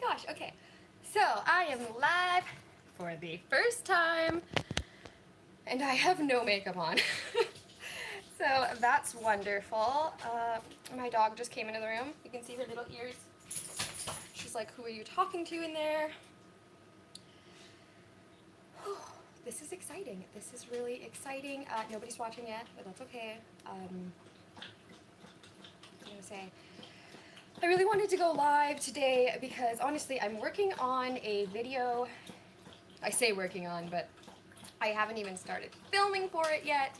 gosh, okay. So I am live for the first time and I have no makeup on. So that's wonderful. My dog just came into the room. You can see her little ears. She's like, who are you talking to in there? This is exciting. This is really exciting. Nobody's watching yet, but that's okay. I'm gonna say, I really wanted to go live today because honestly I'm working on a video. I say working on, but I haven't even started filming for it yet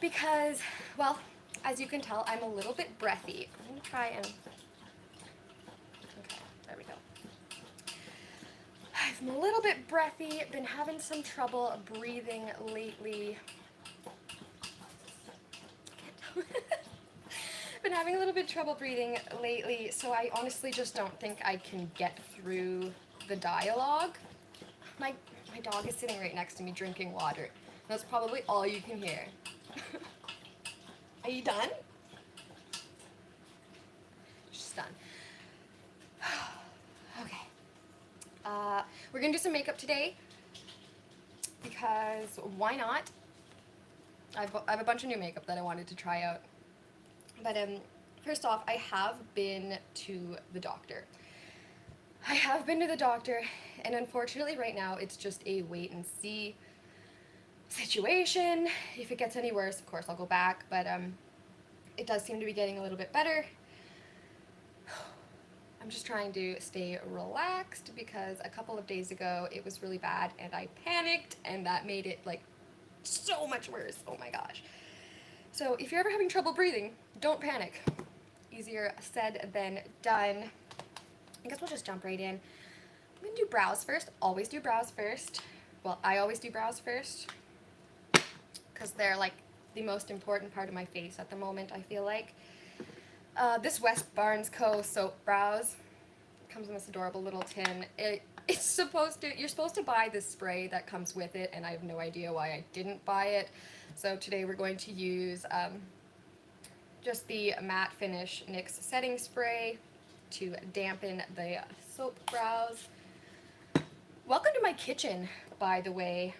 because, well, as you can tell, I'm a little bit breathy. I'm gonna try and, okay, there we go. I'm a little bit breathy, been having some trouble breathing lately. Been having a little bit of trouble breathing lately, so I honestly just don't think I can get through the dialogue. My dog is sitting right next to me drinking water. That's probably all you can hear. Are you done? She's done. Okay. We're gonna do some makeup today because why not? I have a bunch of new makeup that I wanted to try out. But first off, I have been to the doctor. And unfortunately right now it's just a wait and see situation. If it gets any worse, of course I'll go back, but it does seem to be getting a little bit better. I'm just trying to stay relaxed because a couple of days ago it was really bad and I panicked and that made it like so much worse. Oh my gosh. So if you're ever having trouble breathing, don't panic. Easier said than done. I guess we'll just jump right in. I'm gonna do brows first. Always do brows first. Well, I always do brows first because they're like the most important part of my face at the moment, I feel like. This West Barnes Co. soap brows comes in this adorable little tin. You're supposed to buy this spray that comes with it, and I have no idea why I didn't buy it. So today we're going to use just the matte finish NYX setting spray to dampen the soap brows. Welcome to my kitchen, by the way.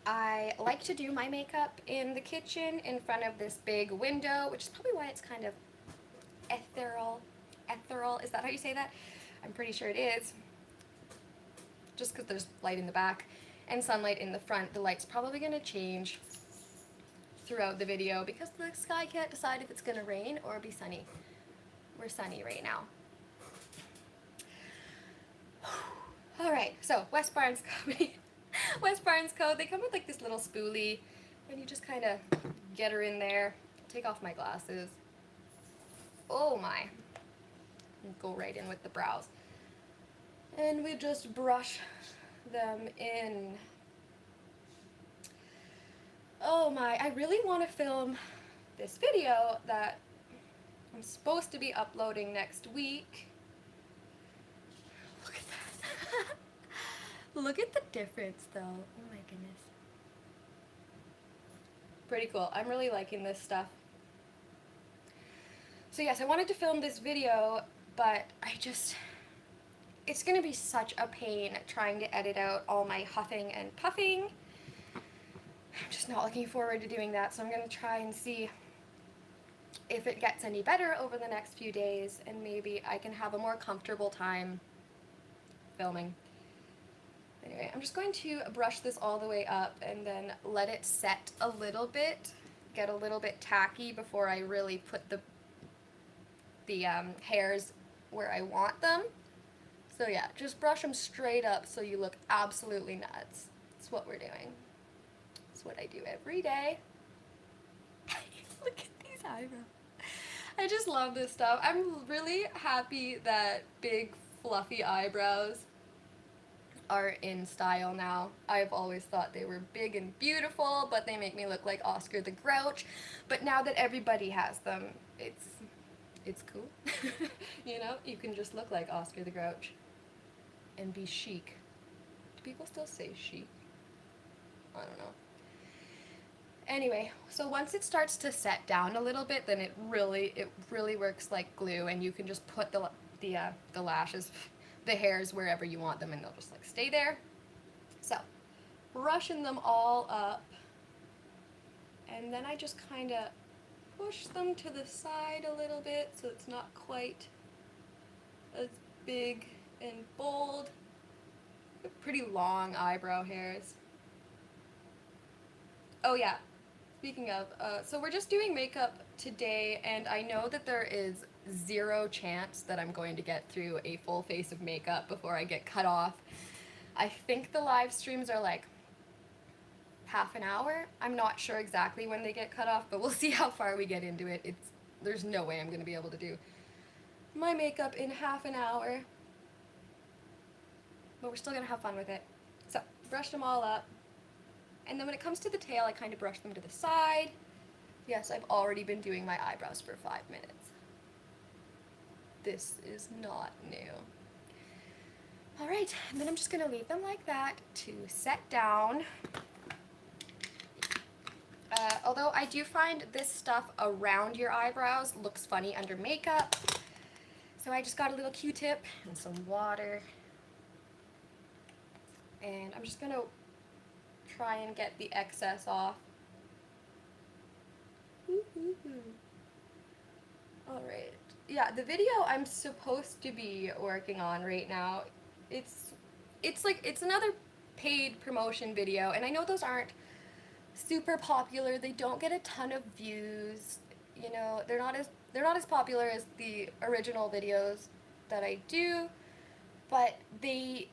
I like to do my makeup in the kitchen in front of this big window, which is probably why it's kind of ethereal. Ethereal, is that how you say that? I'm pretty sure it is. Just because there's light in the back and sunlight in the front, the light's probably going to change throughout the video because the sky can't decide if it's going to rain or be sunny. We're sunny right now. Alright, so West Barnes Company. West Barnes Co. They come with like this little spoolie and you just kind of get her in there. Take off my glasses. Oh my. And go right in with the brows. And we just brush them in. Oh my, I really want to film this video that I'm supposed to be uploading next week. Look at that. Look at the difference though. Oh my goodness. Pretty cool. I'm really liking this stuff. So yes, I wanted to film this video, but it's going to be such a pain trying to edit out all my huffing and puffing. I'm just not looking forward to doing that, so I'm going to try and see if it gets any better over the next few days, and maybe I can have a more comfortable time filming. Anyway, I'm just going to brush this all the way up and then let it set a little bit, get a little bit tacky before I really put the hairs where I want them. So yeah, just brush them straight up so you look absolutely nuts. That's what we're doing. That's what I do every day. Look at these eyebrows. I just love this stuff. I'm really happy that big fluffy eyebrows are in style now. I've always thought they were big and beautiful, but they make me look like Oscar the Grouch. But now that everybody has them, it's cool. You know, you can just look like Oscar the Grouch and be chic. Do people still say chic? I don't know. Anyway, so once it starts to set down a little bit, then it really works like glue, and you can just put the the lashes, the hairs wherever you want them, and they'll just like stay there. So, brushing them all up, and then I just kind of push them to the side a little bit so it's not quite as big and bold. Pretty long eyebrow hairs. Oh yeah, speaking of, so we're just doing makeup today, and I know that there is 0 chance that I'm going to get through a full face of makeup before I get cut off. I think the live streams are like half an hour. I'm not sure exactly when they get cut off, but we'll see how far we get into it. There's no way I'm going to be able to do my makeup in half an hour, but we're still going to have fun with it. So, brush them all up, and then when it comes to the tail, I kind of brush them to the side. Yes, I've already been doing my eyebrows for 5 minutes. This is not new. Alright, and then I'm just going to leave them like that to set down. Although I do find this stuff around your eyebrows looks funny under makeup. So I just got a little Q-tip and some water. And I'm just going to try and get the excess off. Alright. Yeah, the video I'm supposed to be working on right now, it's another paid promotion video, and I know those aren't super popular. They don't get a ton of views. You know, they're not as popular as the original videos that I do, but they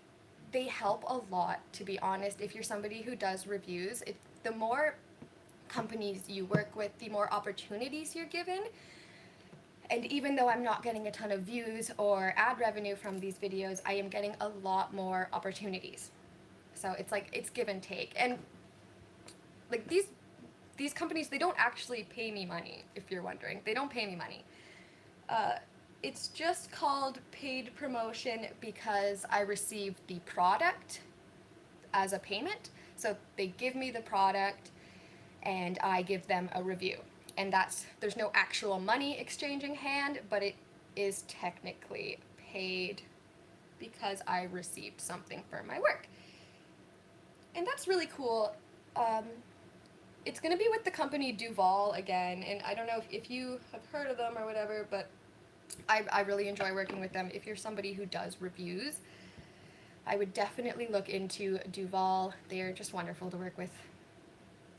help a lot, to be honest. If you're somebody who does reviews, the more companies you work with, the more opportunities you're given. And even though I'm not getting a ton of views or ad revenue from these videos, I am getting a lot more opportunities. So it's like, it's give and take. And like these companies, they don't actually pay me money, if you're wondering. They don't pay me money. It's just called paid promotion because I receive the product as a payment. So they give me the product and I give them a review. And there's no actual money exchanging hand, but it is technically paid because I received something for my work. And that's really cool. It's going to be with the company Duval again, and I don't know if you have heard of them or whatever, but I really enjoy working with them. If you're somebody who does reviews, I would definitely look into Duval. They're just wonderful to work with.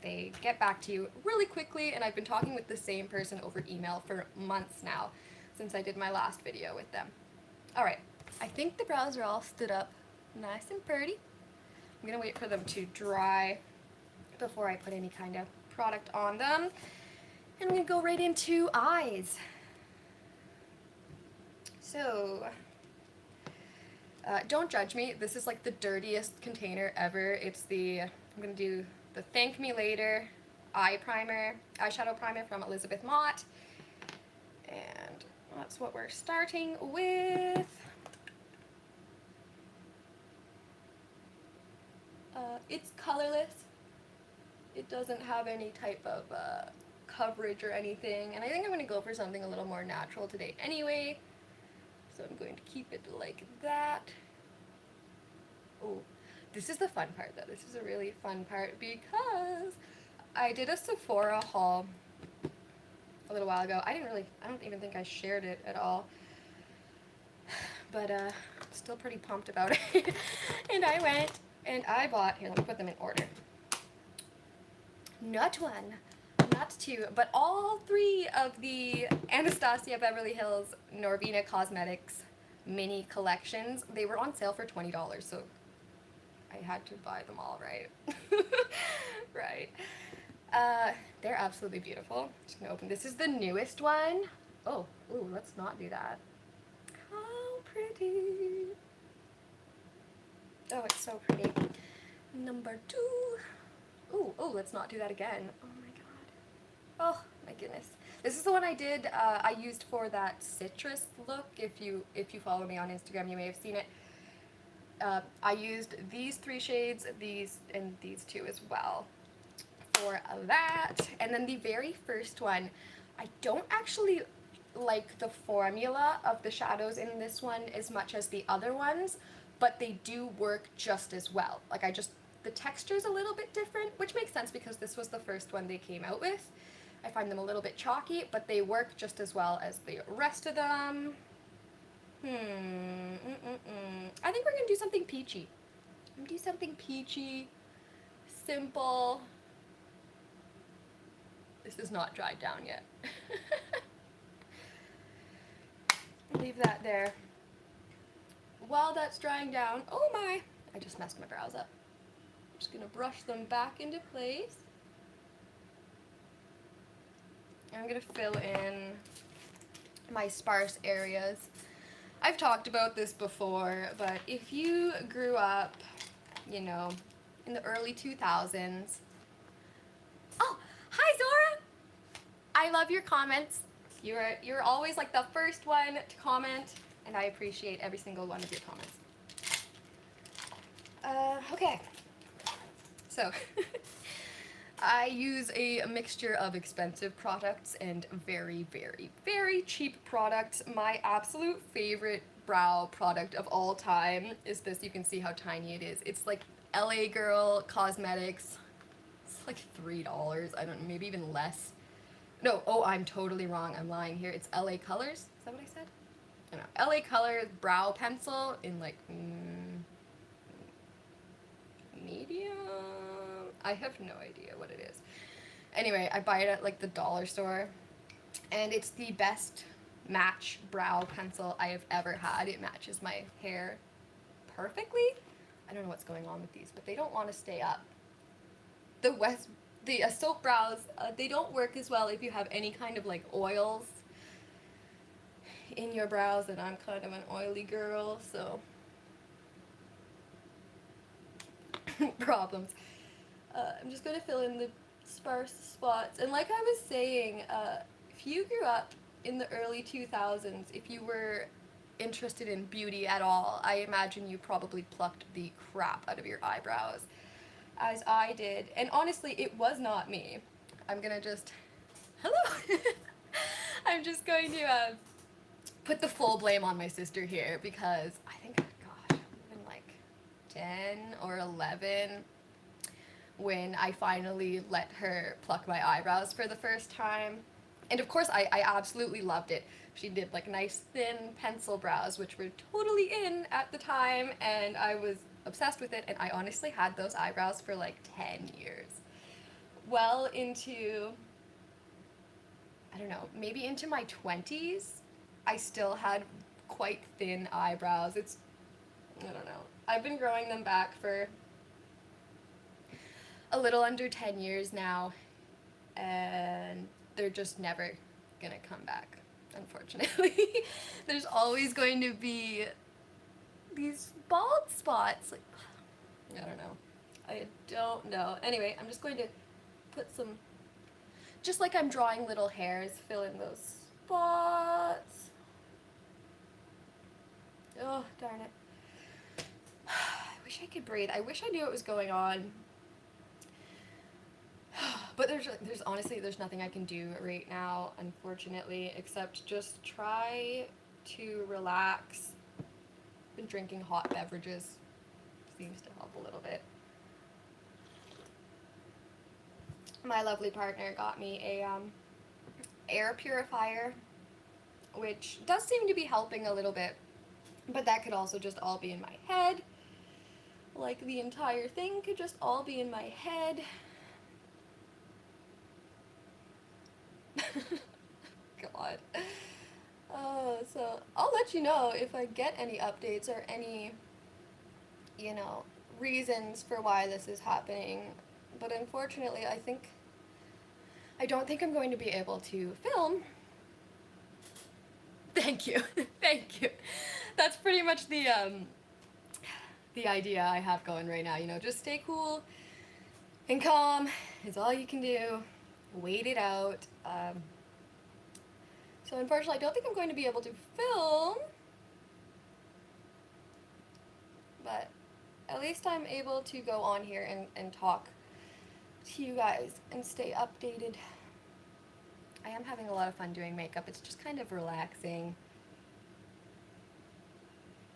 They get back to you really quickly, and I've been talking with the same person over email for months now, since I did my last video with them. Alright, I think the brows are all stood up nice and pretty. I'm going to wait for them to dry before I put any kind of product on them. And I'm going to go right into eyes. So, don't judge me. This is like the dirtiest container ever. I'm going to do the Thank Me Later eyeshadow primer from Elizabeth Mott. And that's what we're starting with. It's colorless. It doesn't have any type of coverage or anything, and I think I'm going to go for something a little more natural today anyway, so I'm going to keep it like that. Oh, this is the fun part though. This is a really fun part because I did a Sephora haul a little while ago. I don't even think I shared it at all, but still pretty pumped about it. And I went and I bought, here, let me put them in order. Not one, not two, but all 3 of the Anastasia Beverly Hills Norvina Cosmetics mini collections. They were on sale for $20, so I had to buy them all, right? Right. They're absolutely beautiful. Just gonna open. This is the newest one. Oh, ooh, let's not do that. How pretty. Oh, it's so pretty. Number 2. Ooh, oh, let's not do that again. Oh my god. Oh my goodness. This is the one I did, I used for that citrus look. If you follow me on Instagram, you may have seen it. I used these 3 shades, these, and these 2 as well for that. And then the very first one, I don't actually like the formula of the shadows in this one as much as the other ones, but they do work just as well. Like the texture's a little bit different, which makes sense because this was the first one they came out with. I find them a little bit chalky, but they work just as well as the rest of them. I think we're gonna do something peachy. I'm gonna do something peachy, simple. This is not dried down yet. Leave that there. While that's drying down, oh my, I just messed my brows up. I'm just gonna brush them back into place. And I'm gonna fill in my sparse areas. I've talked about this before, but if you grew up, you know, in the early 2000s. Oh, hi Zora! I love your comments. You're always like the first one to comment, and I appreciate every single one of your comments. Okay. So, I use a mixture of expensive products and very, very, very cheap products. My absolute favorite brow product of all time is this. You can see how tiny it is. It's like LA Girl Cosmetics. It's like $3. I don't know, maybe even less. No, oh, I'm totally wrong. I'm lying here. It's LA Colors. Is that what I said? I don't know. LA Colors brow pencil in like medium. I have no idea what it is. Anyway, I buy it at like the dollar store, and it's the best match brow pencil I have ever had. It matches my hair perfectly. I don't know what's going on with these, but they don't want to stay up. The soap brows, they don't work as well if you have any kind of like oils in your brows, and I'm kind of an oily girl, so problems. I'm just going to fill in the sparse spots. And like I was saying, if you grew up in the early 2000s, if you were interested in beauty at all, I imagine you probably plucked the crap out of your eyebrows, as I did. And honestly, it was not me. I'm going to just... Hello! I'm just going to put the full blame on my sister here, because I think, gosh, I've been like 10 or 11 when I finally let her pluck my eyebrows for the first time. And of course, I absolutely loved it. She did like nice thin pencil brows, which were totally in at the time, and I was obsessed with it, and I honestly had those eyebrows for like 10 years. Well into, I don't know, maybe into my 20s, I still had quite thin eyebrows. I don't know. I've been growing them back for a little under 10 years now, and they're just never gonna come back, unfortunately. There's always going to be these bald spots. Like, I don't know. Anyway, I'm just going to put some, just like I'm drawing little hairs, fill in those spots. Oh, darn it. I wish I could breathe. I wish I knew what was going on. But there's honestly, there's nothing I can do right now, unfortunately, except just try to relax. Been drinking hot beverages. Seems to help a little bit. My lovely partner got me a air purifier, which does seem to be helping a little bit, but that could also just all be in my head. Like, the entire thing could just all be in my head. God. So I'll let you know if I get any updates or any, reasons for why this is happening. But unfortunately, I don't think I'm going to be able to film. Thank you. Thank you. That's pretty much the idea I have going right now. Just stay cool and calm is all you can do. Wait it out. So unfortunately, I don't think I'm going to be able to film, but at least I'm able to go on here and talk to you guys and stay updated. I am having a lot of fun doing makeup. It's just kind of relaxing.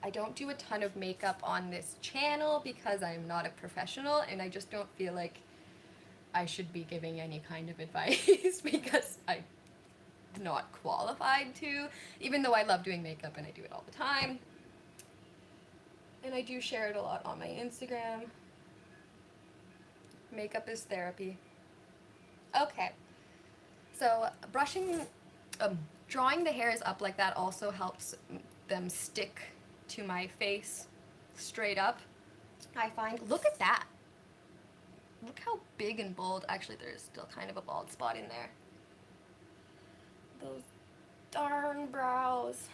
I don't do a ton of makeup on this channel because I'm not a professional, and I just don't feel like I should be giving any kind of advice because I'm not qualified to, even though I love doing makeup and I do it all the time. And I do share it a lot on my Instagram. Makeup is therapy. Okay, so drawing the hairs up like that also helps them stick to my face straight up. I find, look at that. Look how big and bold, actually there's still kind of a bald spot in there. Those darn brows.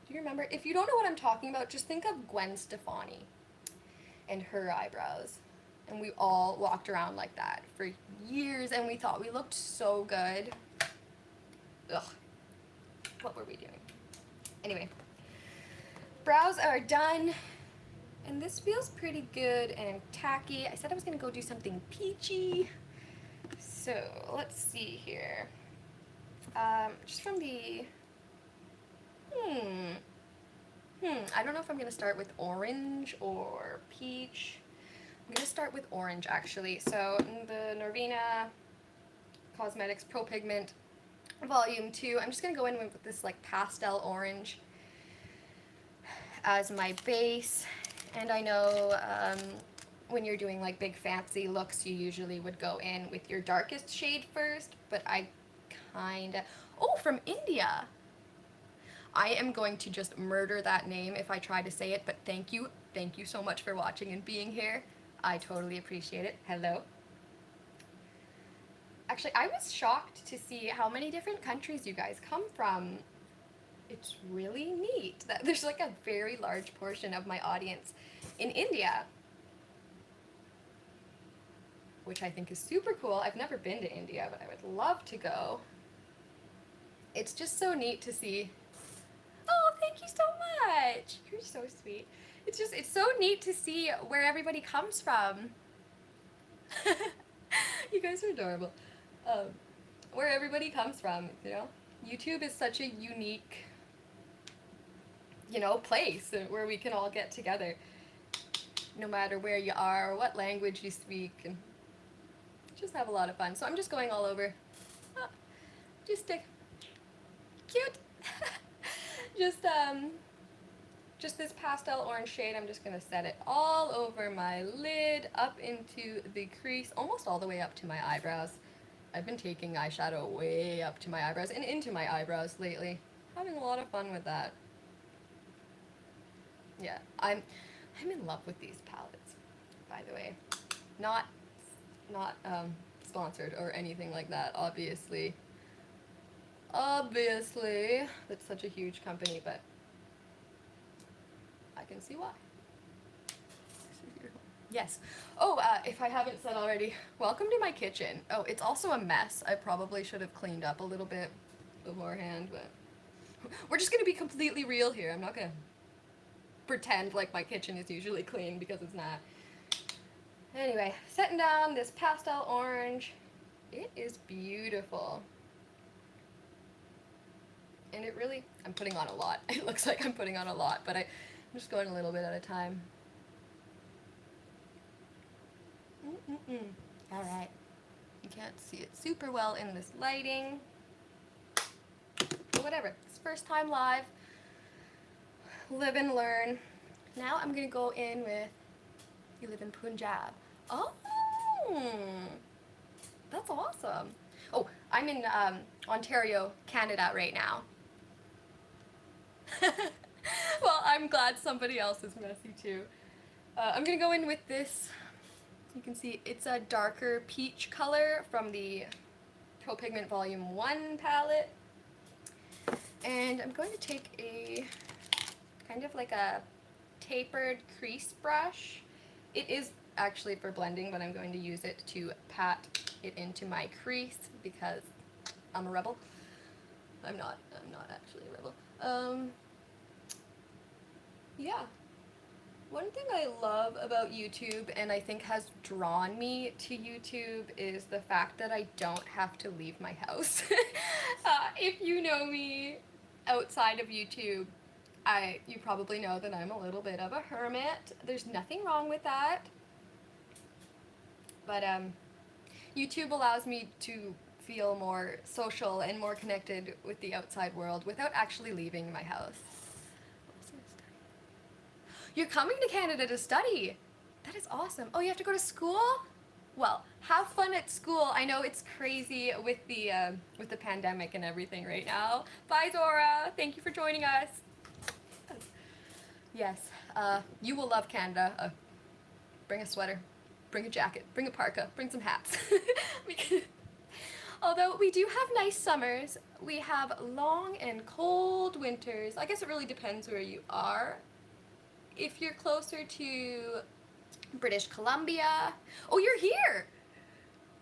Do you remember? If you don't know what I'm talking about, just think of Gwen Stefani and her eyebrows. And we all walked around like that for years, and we thought we looked so good. Ugh. What were we doing? Anyway. Brows are done. And this feels pretty good and tacky. I said I was going to go do something peachy. So, let's see here. Just from the... I don't know if I'm going to start with orange or peach. I'm going to start with orange, actually. So, the Norvina Cosmetics Pro Pigment Volume 2. I'm just going to go in with this, like, pastel orange as my base. And I know when you're doing, like, big fancy looks, you usually would go in with your darkest shade first. But I kind of... Oh, from India! I am going to just murder that name if I try to say it, but thank you. Thank you so much for watching and being here. I totally appreciate it. Hello. Actually, I was shocked to see how many different countries you guys come from. It's really neat that there's like a very large portion of my audience in India, which I think is super cool. I've never been to India, but I would love to go. It's just so neat to see. Oh, thank you so much. You're so sweet. It's so neat to see where everybody comes from. You guys are adorable. Where everybody comes from, you know? YouTube is such a unique, you know, place where we can all get together. No matter where you are or what language you speak, and just have a lot of fun. So I'm just going all over. Oh, just a cute. Just this pastel orange shade. I'm just gonna set it all over my lid, up into the crease, almost all the way up to my eyebrows. I've been taking eyeshadow way up to my eyebrows and into my eyebrows lately. Having a lot of fun with that. Yeah, I'm in love with these palettes, by the way. Not sponsored or anything like that, obviously. Obviously, it's such a huge company, but I can see why. Yes. Oh, if I haven't said already, welcome to my kitchen. Oh, it's also a mess. I probably should have cleaned up a little bit beforehand, but we're just gonna be completely real here. I'm not gonna pretend like my kitchen is usually clean because it's not. Anyway, setting down this pastel orange. It is beautiful. And it really, I'm putting on a lot. It looks like I'm putting on a lot, but I'm just going a little bit at a time. All right. You can't see it super well in this lighting. But whatever. It's first time live. Live and learn. Now I'm going to go in with, you live in Punjab. Oh, that's awesome. Oh, I'm in Ontario, Canada right now. Well, I'm glad somebody else is messy too. I'm going to go in with this. You can see it's a darker peach color from the Pro Pigment Volume 1 palette. And I'm going to take a kind of like a tapered crease brush. It is actually for blending, but I'm going to use it to pat it into my crease because I'm a rebel. I'm not actually a rebel. Yeah. One thing I love about YouTube, and I think has drawn me to YouTube, is the fact that I don't have to leave my house. If you know me outside of YouTube, you probably know that I'm a little bit of a hermit. There's nothing wrong with that. But YouTube allows me to feel more social and more connected with the outside world without actually leaving my house. You're coming to Canada to study. That is awesome. Oh, you have to go to school? Well, have fun at school. I know it's crazy with the pandemic and everything right now. Bye, Zora. Thank you for joining us. Yes, you will love Canada. Bring a sweater, bring a jacket, bring a parka, bring some hats. Although we do have nice summers, we have long and cold winters. I guess it really depends where you are. If you're closer to British Columbia... Oh, you're here!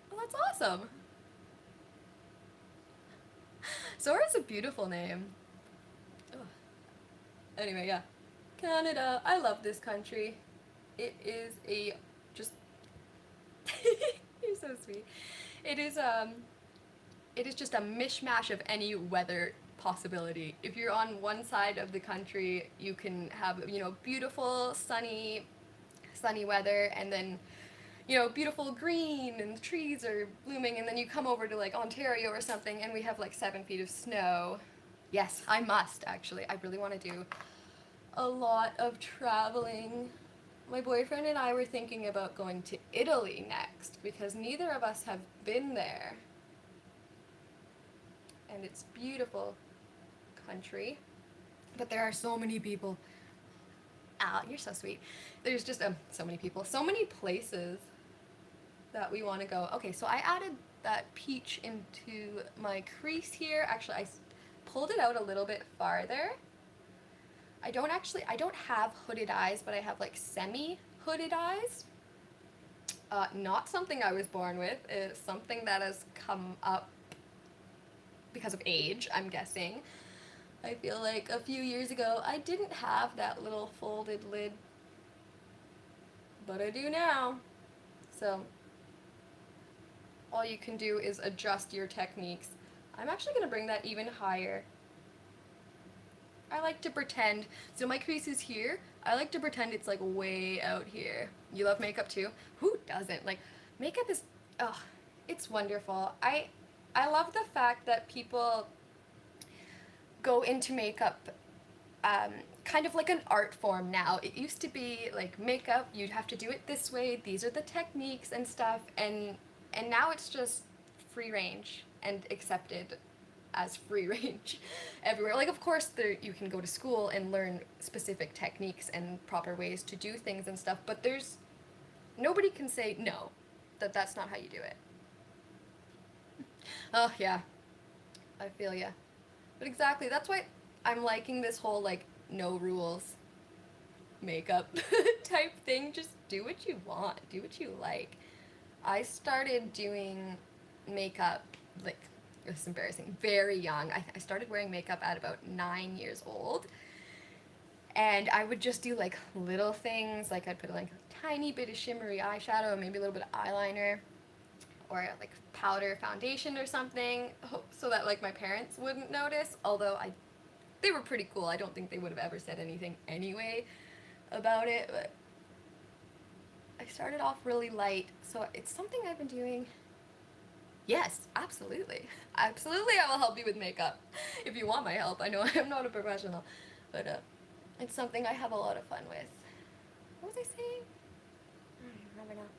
Well, that's awesome. Zora's a beautiful name. Ugh. Anyway, yeah. Canada. I love this country. It is a... just... You're so sweet. It is just a mishmash of any weather possibility. If you're on one side of the country, you can have, beautiful sunny weather, and then, beautiful green and the trees are blooming, and then you come over to like Ontario or something and we have like 7 feet of snow. Yes, I must actually. I really want to do a lot of traveling. My boyfriend and I were thinking about going to Italy next because neither of us have been there. And it's beautiful country, but there are so many people. Ah, you're so sweet. There's just so many people, so many places that we want to go. Okay, so I added that peach into my crease here. Actually, I pulled it out a little bit farther. I don't have hooded eyes, but I have like semi-hooded eyes. Not something I was born with. It's something that has come up because of age, I'm guessing. I feel like a few years ago I didn't have that little folded lid, but I do now. So all you can do is adjust your techniques. I'm actually going to bring that even higher. I like to pretend, so my crease is here, I like to pretend it's like way out here. You love makeup too? Who doesn't? Like, makeup is, it's wonderful. I love the fact that people go into makeup kind of like an art form now. It used to be like makeup, you'd have to do it this way, these are the techniques and stuff, and now it's just free range and accepted as free range everywhere. Like, of course, you can go to school and learn specific techniques and proper ways to do things and stuff, but nobody can say no, that's not how you do it. Oh, yeah. I feel ya. But exactly, that's why I'm liking this whole, like, no rules makeup type thing. Just do what you want. Do what you like. I started doing makeup, like, it's embarrassing, very young. I started wearing makeup at about 9 years old. And I would just do, like, little things. Like, I'd put, like, a tiny bit of shimmery eyeshadow, maybe a little bit of eyeliner, or like powder foundation or something, so that like my parents wouldn't notice, although they were pretty cool. I don't think they would have ever said anything anyway about it, but I started off really light, so it's something I've been doing. Yes, absolutely. Absolutely, I will help you with makeup if you want my help. I know I'm not a professional, but it's something I have a lot of fun with. What was I saying? I don't remember now.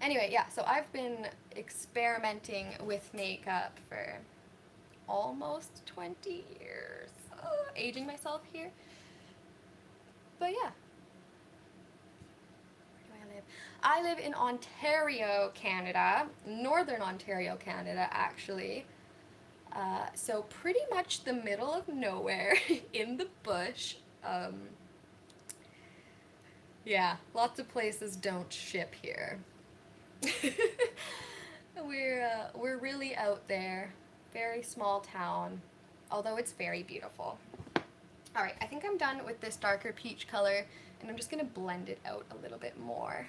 Anyway, yeah, so I've been experimenting with makeup for almost 20 years. Aging myself here. But yeah. Where do I live? I live in Ontario, Canada. Northern Ontario, Canada, actually. So pretty much the middle of nowhere, in the bush. Yeah, lots of places don't ship here. We're really out there, very small town, although it's very beautiful. Alright, I think I'm done with this darker peach color, and I'm just going to blend it out a little bit more.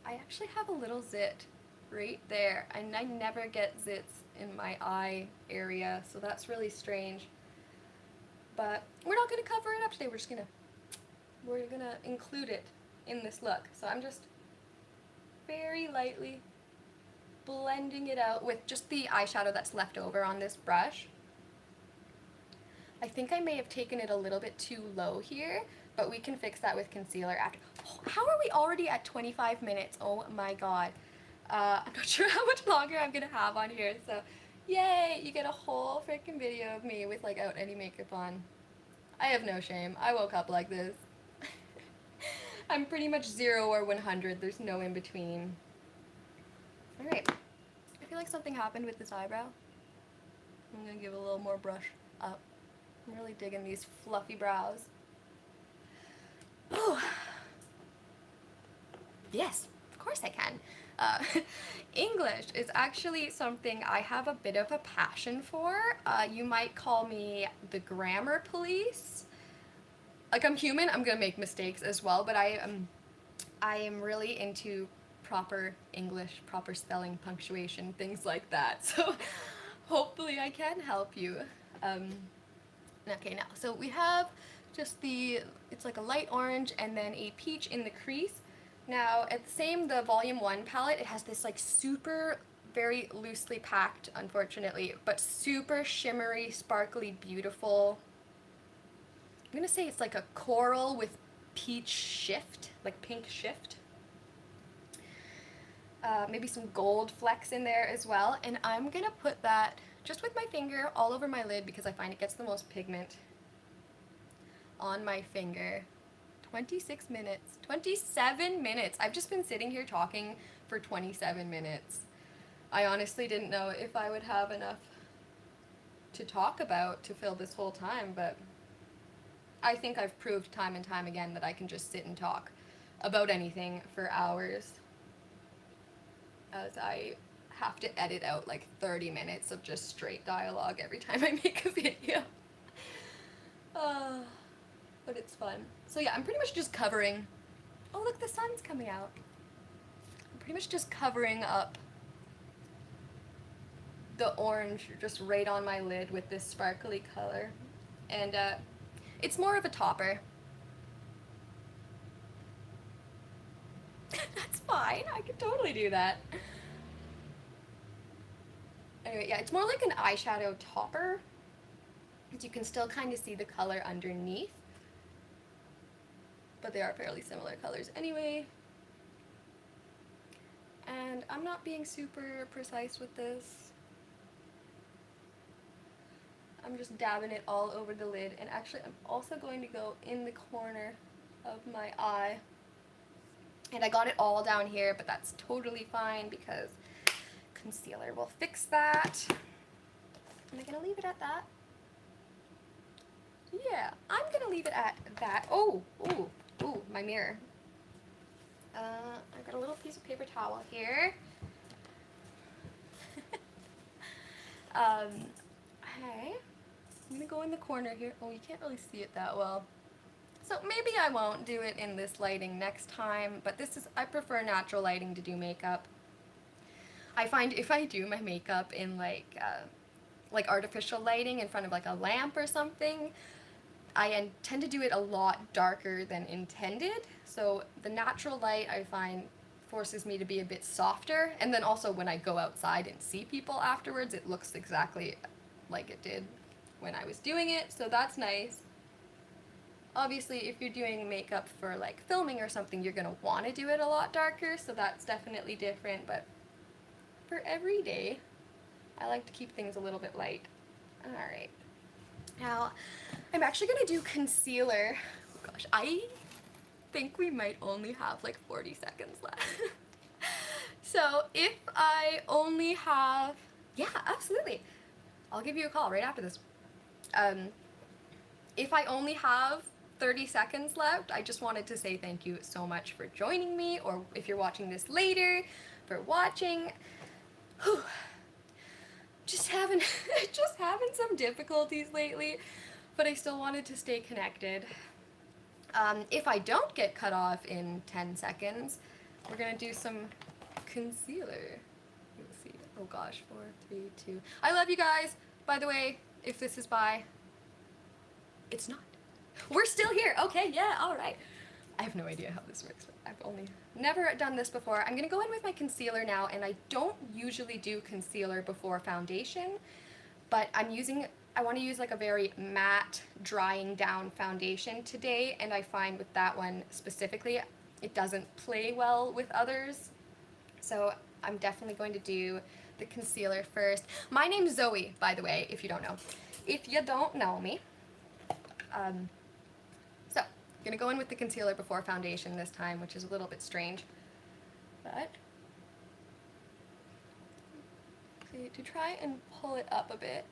I actually have a little zit right there, and I never get zits in my eye area, so that's really strange. But we're not going to cover it up today, we're gonna include it in this look. So I'm just very lightly blending it out with just the eyeshadow that's left over on this brush. I think I may have taken it a little bit too low here, but we can fix that with concealer after. Oh, how are we already at 25 minutes? Oh my god. I'm not sure how much longer I'm gonna have on here, so yay, you get a whole freaking video of me without any makeup on. I have no shame. I woke up like this. I'm pretty much 0 or 100. There's no in between. Alright. I feel like something happened with this eyebrow. I'm gonna give it a little more brush up. I'm really digging these fluffy brows. Oh. Yes, of course I can. English is actually something I have a bit of a passion for. You might call me the grammar police. Like, I'm human, I'm gonna make mistakes as well, but I am really into proper English, proper spelling, punctuation, things like that. So hopefully I can help you. Okay, now, so we have just it's like a light orange and then a peach in the crease. Now, the Volume 1 palette, it has this like super, very loosely packed, unfortunately, but super shimmery, sparkly, beautiful. I'm gonna say it's like a coral with peach shift, like pink shift. Maybe some gold flecks in there as well, and I'm gonna put that just with my finger all over my lid because I find it gets the most pigment on my finger. 26 minutes. 27 minutes. I've just been sitting here talking for 27 minutes. I honestly didn't know if I would have enough to talk about to fill this whole time, but I think I've proved time and time again that I can just sit and talk about anything for hours, as I have to edit out like 30 minutes of just straight dialogue every time I make a video. But it's fun. So yeah, I'm pretty much just covering, oh look, the sun's coming out. I'm pretty much just covering up the orange just right on my lid with this sparkly color. And it's more of a topper. That's fine, I could totally do that. Anyway, yeah, it's more like an eyeshadow topper. You can still kind of see the color underneath, but they are fairly similar colors anyway. And I'm not being super precise with this. I'm just dabbing it all over the lid, and actually I'm also going to go in the corner of my eye. And I got it all down here, but that's totally fine because concealer will fix that. Am I gonna leave it at that? Yeah, I'm gonna leave it at that. Oh, ooh, ooh, my mirror. I've got a little piece of paper towel here. Okay, I'm gonna go in the corner here. Oh, you can't really see it that well. So maybe I won't do it in this lighting next time, but I prefer natural lighting to do makeup. I find if I do my makeup in like artificial lighting in front of like a lamp or something, I tend to do it a lot darker than intended. So the natural light, I find, forces me to be a bit softer, and then also when I go outside and see people afterwards, it looks exactly like it did when I was doing it, so that's nice. Obviously, if you're doing makeup for like filming or something, you're gonna want to do it a lot darker, so that's definitely different, but for every day, I like to keep things a little bit light. Alright. Now, I'm actually going to do concealer. Oh gosh, I think we might only have like 40 seconds left. So if I only have, yeah, absolutely. I'll give you a call right after this. If I only have 30 seconds left, I just wanted to say thank you so much for joining me, or if you're watching this later, for watching. Whew. just having just having some difficulties lately, but I still wanted to stay connected. If I don't get cut off in 10 seconds, we're gonna do some concealer. Let's see. Oh gosh, 4, 3, 2. I love you guys. By the way, if this is by, it's not. We're still here. Okay, yeah, all right. I have no idea how this works. I've only never done this before. I'm gonna go in with my concealer now, and I don't usually do concealer before foundation, but I want to use like a very matte, drying down foundation today, and I find with that one specifically, it doesn't play well with others. So I'm definitely going to do the concealer first. My name's Zoe, by the way, if you don't know. If you don't know me. So, I'm gonna go in with the concealer before foundation this time, which is a little bit strange. But, okay, to try and pull it up a bit.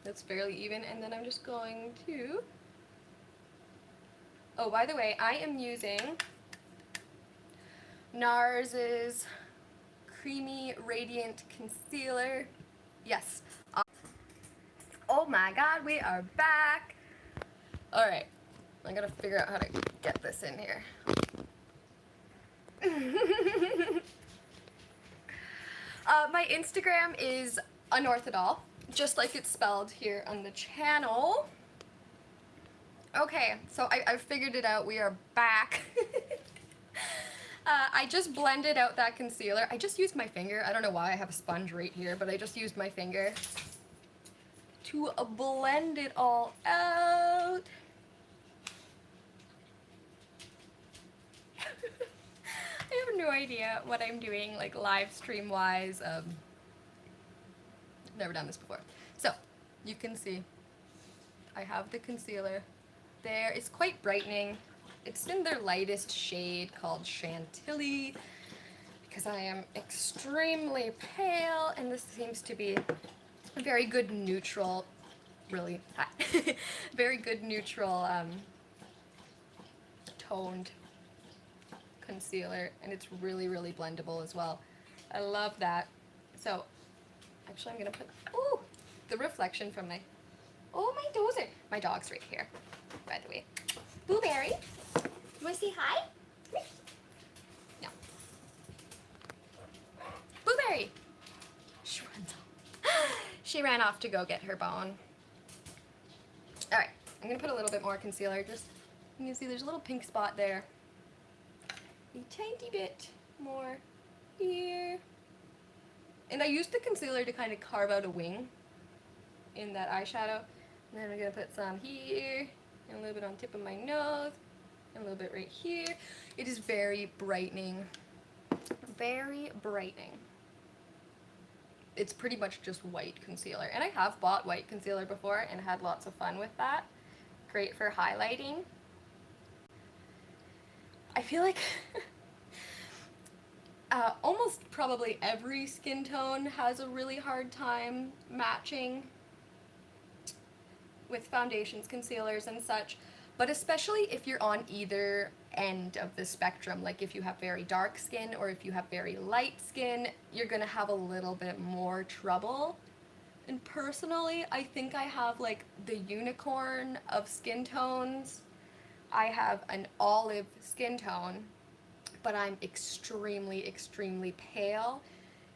That's fairly even, and then I'm just going to... Oh, by the way, I am using NARS's Creamy Radiant Concealer. Yes. Oh my god, we are back! Alright, I gotta figure out how to get this in here. My Instagram is unorthodox, just like it's spelled here on the channel. Okay, so I've figured it out. We are back. I just blended out that concealer. I just used my finger. I don't know why I have a sponge right here, but I just used my finger to blend it all out. I have no idea what I'm doing, like live stream wise. Never done this before. So, you can see I have the concealer there. It's quite brightening. It's in their lightest shade called Chantilly, because I am extremely pale, and this seems to be a very good neutral, really hot, very good neutral toned concealer, and it's really, really blendable as well. I love that. So, actually I'm gonna put, ooh, the reflection from my, oh my dozer, my dog's right here, by the way. Blueberry, you wanna say hi? No. Blueberry! She runs off. She ran off to go get her bone. Alright, I'm gonna put a little bit more concealer, just, you can see there's a little pink spot there. A tiny bit more here. And I used the concealer to kind of carve out a wing in that eyeshadow. And then I'm gonna put some here, and a little bit on the tip of my nose, and a little bit right here. It is very brightening. Very brightening. It's pretty much just white concealer. And I have bought white concealer before and had lots of fun with that. Great for highlighting. I feel like almost probably every skin tone has a really hard time matching with foundations, concealers, and such, but especially if you're on either end of the spectrum, like if you have very dark skin or if you have very light skin, you're gonna have a little bit more trouble. And personally, I think I have like the unicorn of skin tones. I have an olive skin tone, but I'm extremely, extremely pale.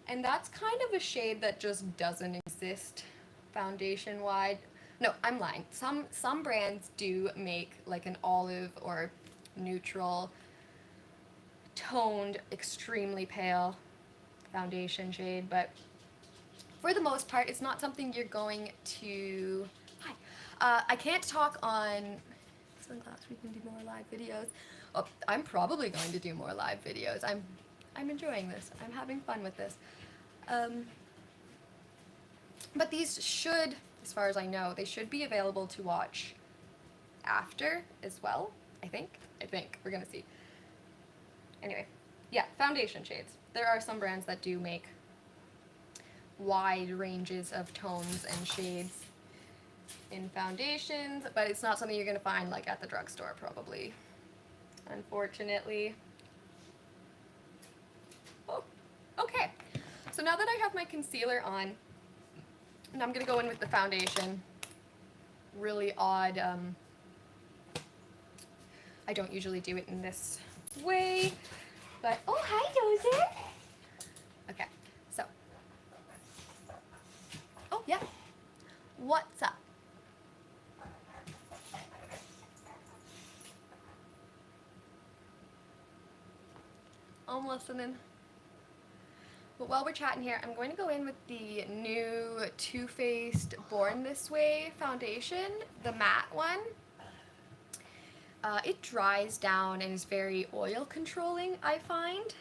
And that's kind of a shade that just doesn't exist foundation-wide. No, I'm lying. Some brands do make like an olive or neutral toned, extremely pale foundation shade, but for the most part, it's not something you're going to... Hi. I can't talk on... Sunglass, we can do more live videos. Oh, I'm probably going to do more live videos. I'm enjoying this. I'm having fun with this. But these should, as far as I know, they should be available to watch after as well, I think. We're gonna see. Anyway, yeah, foundation shades. There are some brands that do make wide ranges of tones and shades in foundations, but it's not something you're gonna find like at the drugstore probably, unfortunately. Oh, okay. So So now that I have my concealer on, and I'm going to go in with the foundation. Really odd, I don't usually do it in this way, but, oh, hi, Dozer. Okay, so, oh, yeah, what's up? I'm listening. But while we're chatting here, I'm going to go in with the new Too Faced Born This Way foundation, the matte one. It dries down and is very oil controlling, I find.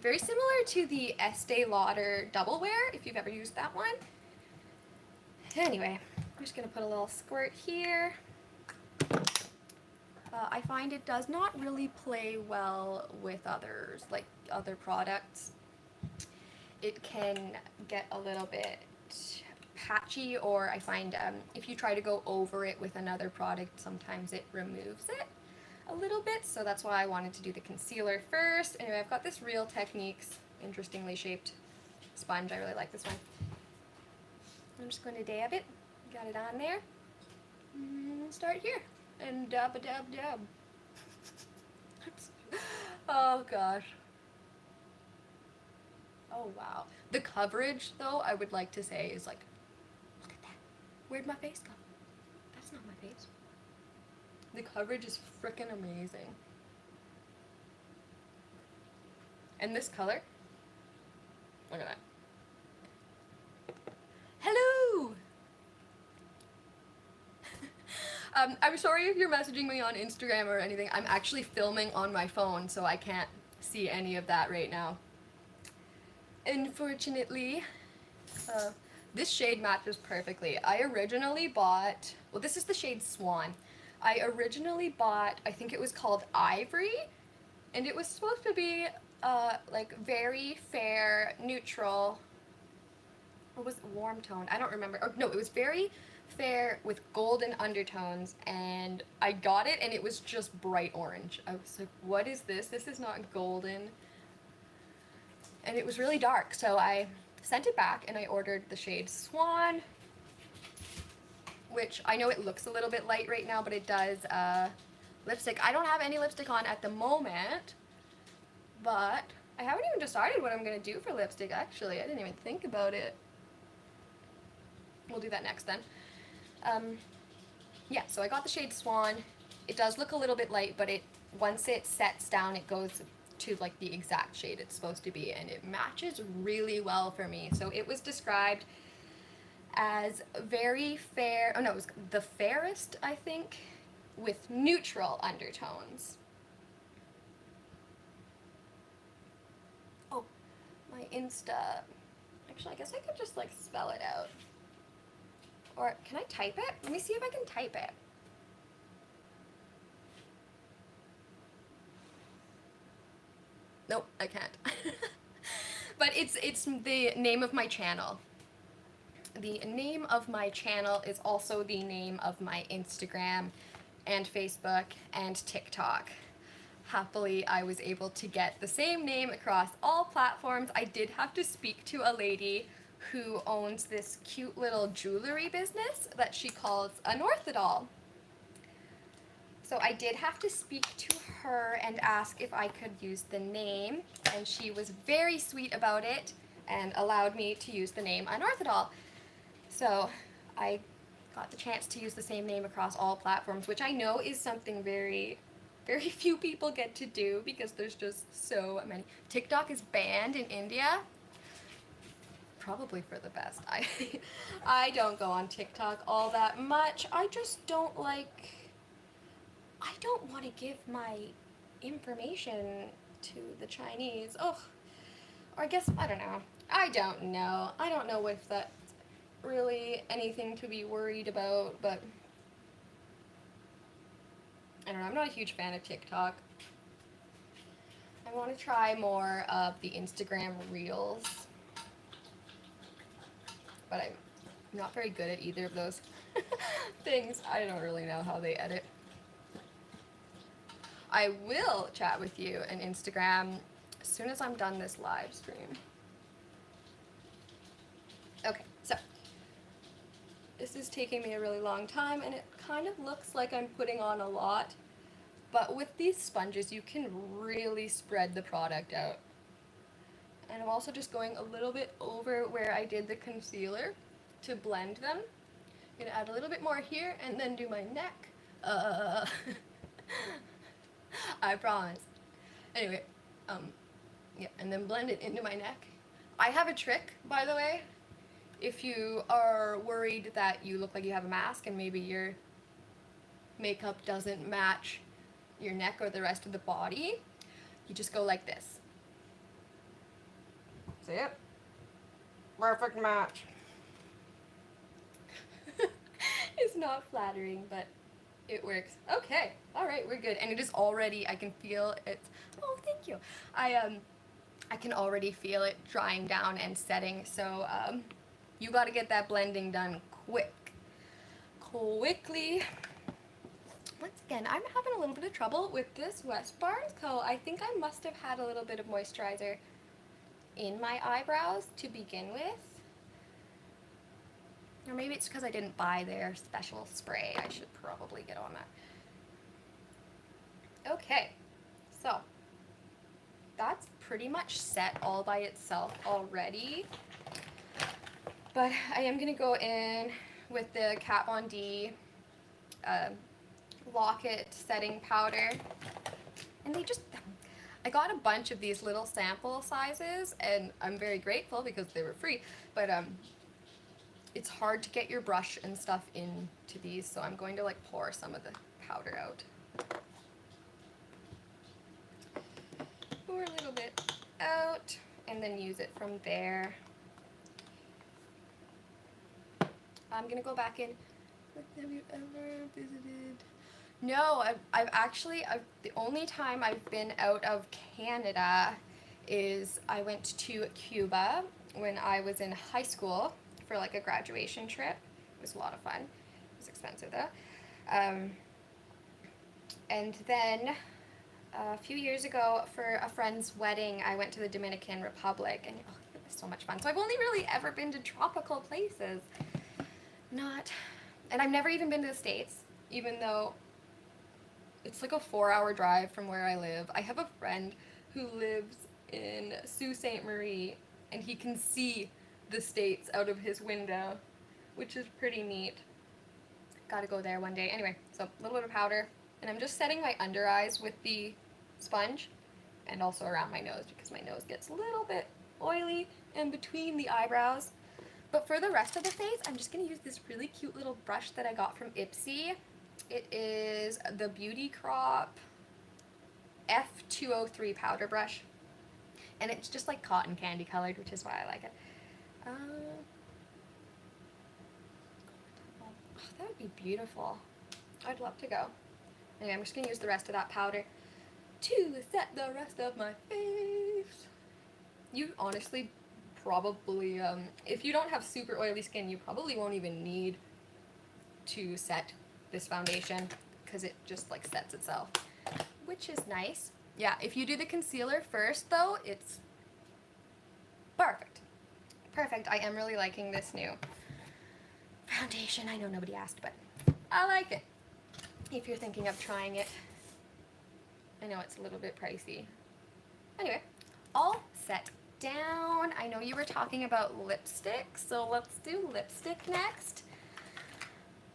Very similar to the Estee Lauder Double Wear, if you've ever used that one. Anyway, I'm just going to put a little squirt here. I find it does not really play well with others, like other products. It can get a little bit patchy, or I find if you try to go over it with another product, sometimes it removes it a little bit, so that's why I wanted to do the concealer first. Anyway, I've got this Real Techniques interestingly shaped sponge. I really like this one. I'm just going to dab it, got it on there, and start here, and dab-a-dab-dab. Oh gosh. Oh wow. The coverage, though, I would like to say is like, look at that. Where'd my face go? That's not my face. The coverage is freaking amazing. And this color, look at that. Hello! I'm sorry if you're messaging me on Instagram or anything. I'm actually filming on my phone, so I can't see any of that right now. Unfortunately, this shade matches perfectly. I originally bought, well, this is the shade Swan. I originally bought, I think it was called Ivory, and it was supposed to be like very fair, neutral, what was it, warm tone? I don't remember. Or, no, it was very fair with golden undertones, and I got it and it was just bright orange. I was like, what is this? This is not golden. And it was really dark, so I sent it back and I ordered the shade Swan, which I know it looks a little bit light right now, but it does lipstick. I don't have any lipstick on at the moment, but I haven't even decided what I'm going to do for lipstick, actually. I didn't even think about it. We'll do that next then. Yeah, so I got the shade Swan. It does look a little bit light, but once it sets down, it goes to like the exact shade it's supposed to be, and it matches really well for me. So it was described as very fair, oh no, it was the fairest, I think, with neutral undertones. Oh, my Insta, actually I guess I could just like spell it out. Or can I type it? Let me see if I can type it. Nope, I can't. But it's the name of my channel. The name of my channel is also the name of my Instagram and Facebook and TikTok. Happily, I was able to get the same name across all platforms. I did have to speak to a lady who owns this cute little jewelry business that she calls an orthodol. So I did have to speak to her and ask if I could use the name, and she was very sweet about it and allowed me to use the name Unorthodol. So I got the chance to use the same name across all platforms, which I know is something very, very few people get to do because there's just so many. TikTok is banned in India. Probably for the best. I don't go on TikTok all that much. I just don't like, I don't want to give my information to the Chinese. Ugh. Or I guess, I don't know. I don't know. I don't know if that's really anything to be worried about, but I don't know. I'm not a huge fan of TikTok. I want to try more of the Instagram Reels, but I'm not very good at either of those things. I don't really know how they edit. I will chat with you on Instagram as soon as I'm done this live stream. This is taking me a really long time, and it kind of looks like I'm putting on a lot, but with these sponges you can really spread the product out. And I'm also just going a little bit over where I did the concealer to blend them. I'm gonna add a little bit more here and then do my neck. I promise. Anyway, yeah, and then blend it into my neck. I have a trick, by the way. If you are worried that you look like you have a mask and maybe your makeup doesn't match your neck or the rest of the body, you just go like this. See it? Perfect match. It's not flattering, but it works. Okay, all right, we're good. And it is already, I can feel it. Oh, thank you. I can already feel it drying down and setting. So you got to get that blending done quickly. Once again, I'm having a little bit of trouble with this West Barnes Co. I think I must have had a little bit of moisturizer in my eyebrows to begin with. Or maybe it's because I didn't buy their special spray. I should probably get on that. Okay, so that's pretty much set all by itself already. But I am going to go in with the Kat Von D Locket setting powder. And I got a bunch of these little sample sizes, and I'm very grateful because they were free. But it's hard to get your brush and stuff into these, so I'm going to like pour some of the powder out. Pour a little bit out and then use it from there. I'm gonna go back in. Have you ever visited? No, the only time I've been out of Canada is I went to Cuba when I was in high school for like a graduation trip. It was a lot of fun. It was expensive though. And then a few years ago for a friend's wedding, I went to the Dominican Republic, and oh, it was so much fun. So I've only really ever been to tropical places. And I've never even been to the States, even though it's like a 4-hour drive from where I live. I have a friend who lives in Sault Ste. Marie, and he can see the States out of his window, which is pretty neat. Gotta go there one day. Anyway, so a little bit of powder, and I'm just setting my under eyes with the sponge, and also around my nose because my nose gets a little bit oily, and between the eyebrows. But for the rest of the face, I'm just going to use this really cute little brush that I got from Ipsy. It is the Beauty Crop F203 powder brush. And it's just like cotton candy colored, which is why I like it. Oh, that would be beautiful. I'd love to go. Anyway, I'm just going to use the rest of that powder to set the rest of my face. You honestly probably, if you don't have super oily skin, you probably won't even need to set this foundation because it just like sets itself, which is nice. Yeah, if you do the concealer first though, it's perfect. Perfect. I am really liking this new foundation. I know nobody asked, but I like it. If you're thinking of trying it, I know it's a little bit pricey. Anyway, all set down. I know you were talking about lipstick, so let's do lipstick next.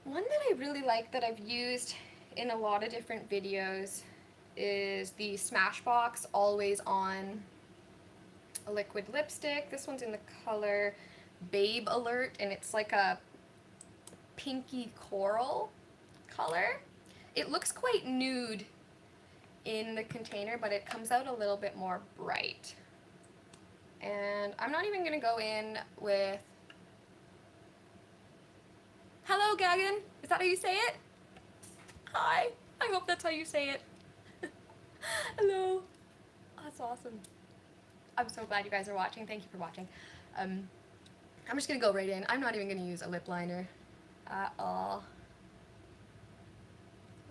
One that I really like that I've used in a lot of different videos is the Smashbox Always On liquid lipstick. This one's in the color Babe Alert, and it's like a pinky coral color. It looks quite nude in the container, but it comes out a little bit more bright. And I'm not even going to go in with... Hello, Gagan. Is that how you say it? Hi. I hope that's how you say it. Hello. That's awesome. I'm so glad you guys are watching. Thank you for watching. I'm just going to go right in. I'm not even going to use a lip liner at all.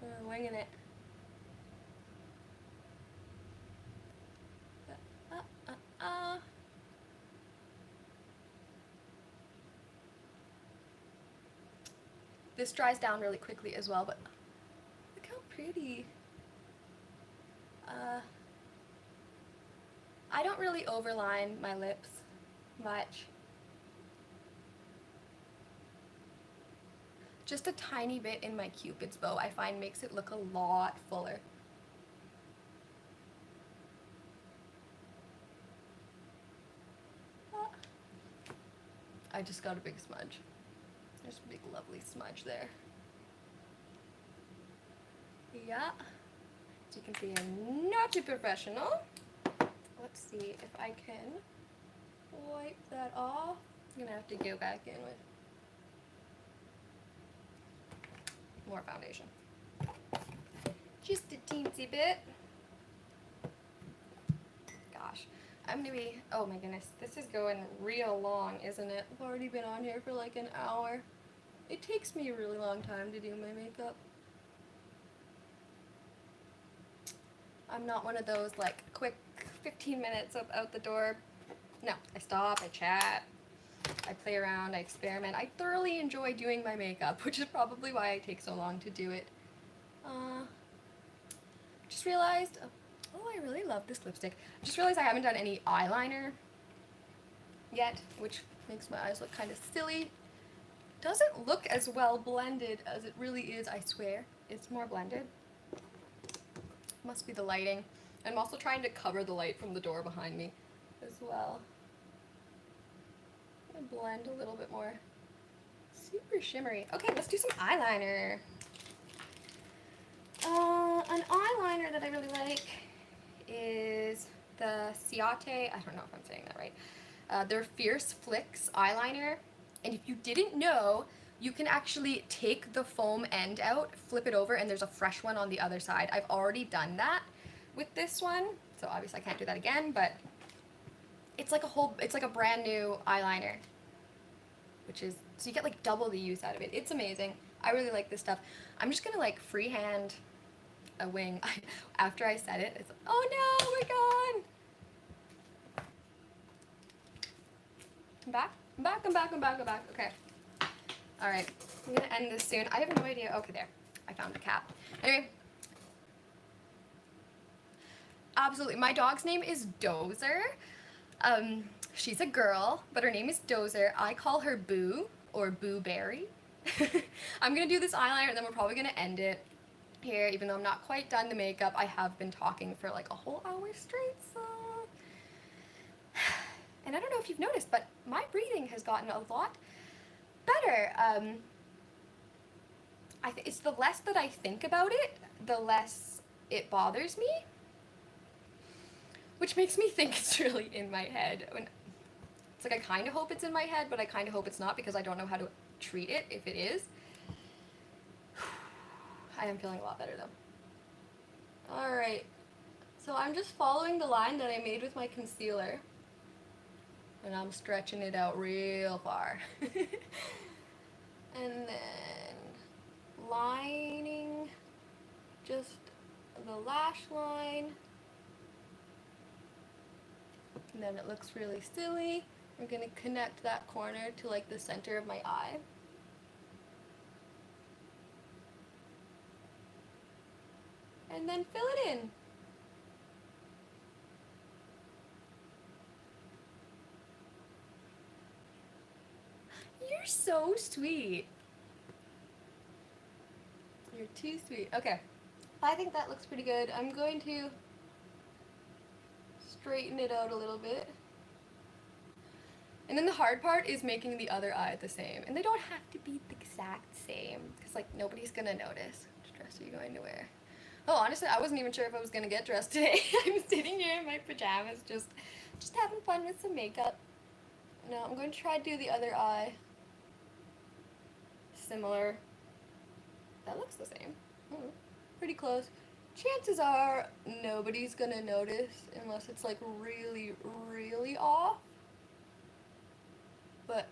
I'm winging it. This dries down really quickly as well, but look how pretty. I don't really overline my lips much. Just a tiny bit in my Cupid's bow I find makes it look a lot fuller. I just got a big smudge. There's a big lovely smudge there. Yeah, as you can see, I'm not too professional. Let's see if I can wipe that off. I'm gonna have to go back in with more foundation. Just a teensy bit. Gosh, I'm gonna be, oh my goodness, this is going real long, isn't it? I've already been on here for like an hour. It takes me a really long time to do my makeup. I'm not one of those like quick 15 minutes up out the door. No, I stop, I chat, I play around, I experiment. I thoroughly enjoy doing my makeup, which is probably why I take so long to do it. Just realized, oh, I really love this lipstick. I just realized I haven't done any eyeliner yet, which makes my eyes look kind of silly. Doesn't look as well blended as it really is, I swear. It's more blended. Must be the lighting. I'm also trying to cover the light from the door behind me as well. I'm gonna blend a little bit more. Super shimmery. Okay, let's do some eyeliner. An eyeliner that I really like is the Ciate, I don't know if I'm saying that right, their Fierce Flicks eyeliner. And if you didn't know, you can actually take the foam end out, flip it over, and there's a fresh one on the other side. I've already done that with this one, so obviously I can't do that again, but it's like a brand new eyeliner, which is, so you get like double the use out of it. It's amazing. I really like this stuff. I'm just gonna like freehand a wing. After I said it, it's like, oh no, we're gone. I'm back, I'm back, I'm back, I'm back, I'm back. Okay. All right, I'm gonna end this soon. I have no idea. Okay, there. I found the cap. Anyway. Absolutely. My dog's name is Dozer. She's a girl, but her name is Dozer. I call her Boo, or Boo Berry. I'm gonna do this eyeliner and then we're probably gonna end it here, even though I'm not quite done the makeup. I have been talking for like a whole hour straight, so... And I don't know if you've noticed, but my breathing has gotten a lot better. It's the less that I think about it, the less it bothers me. Which makes me think it's really in my head. It's like I kind of hope it's in my head, but I kind of hope it's not because I don't know how to treat it if it is. I am feeling a lot better though. Alright, so I'm just following the line that I made with my concealer. And I'm stretching it out real far. And then lining just the lash line. And then it looks really silly. I'm going to connect that corner to like the center of my eye. And then fill it in. You're so sweet. You're too sweet. Okay. I think that looks pretty good. I'm going to straighten it out a little bit. And then the hard part is making the other eye the same. And they don't have to be the exact same, because like nobody's gonna notice. Which dress are you going to wear? Oh, honestly, I wasn't even sure if I was gonna get dressed today. I'm sitting here in my pajamas, just having fun with some makeup. No, I'm going to try to do the other eye. Similar. That looks the same. Pretty close. Chances are nobody's gonna notice unless it's like really, really off. But,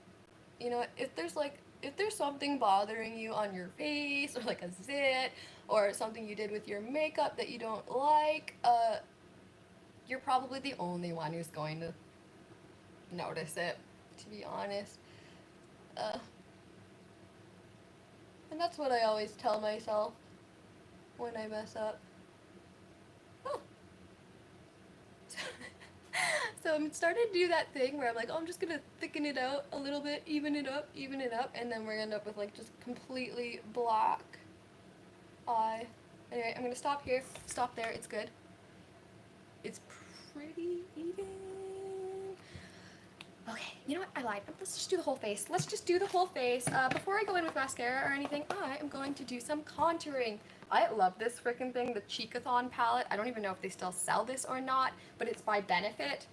you know, if there's something bothering you on your face, or like a zit, or something you did with your makeup that you don't like, you're probably the only one who's going to notice it, to be honest. And That's what I always tell myself when I mess up. Oh. So I'm starting to do that thing where I'm like, oh, I'm just gonna thicken it out a little bit, even it up, and then we're gonna end up with like just completely black eye. Anyway, I'm gonna stop here, stop there, it's good. It's pretty even. Okay, you know what? I lied. Let's just do the whole face. Let's just do the whole face. Before I go in with mascara or anything, I am going to do some contouring. I love this freaking thing, the Cheekathon palette. I don't even know if they still sell this or not, but it's by Benefit.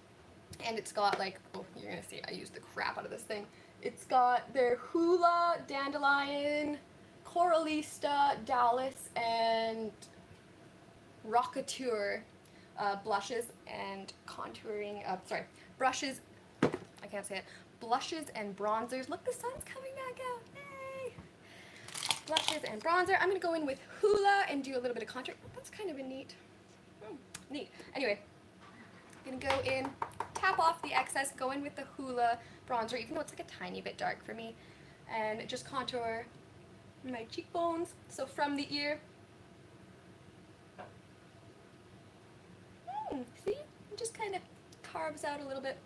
And it's got like, oh, you're gonna see, I used the crap out of this thing. It's got their Hoola, Dandelion, Coralista, Dallas, and Rockateur blushes and contouring, brushes, I can't say it, blushes and bronzers. Look, the sun's coming back out, yay! Blushes and bronzer. I'm gonna go in with Hoola and do a little bit of contour. Oh, that's kind of a neat, neat. Anyway, I'm gonna go in, tap off the excess, go in with the Hoola bronzer, even though it's like a tiny bit dark for me, and just contour my cheekbones. So from the ear, see? It just kind of carves out a little bit.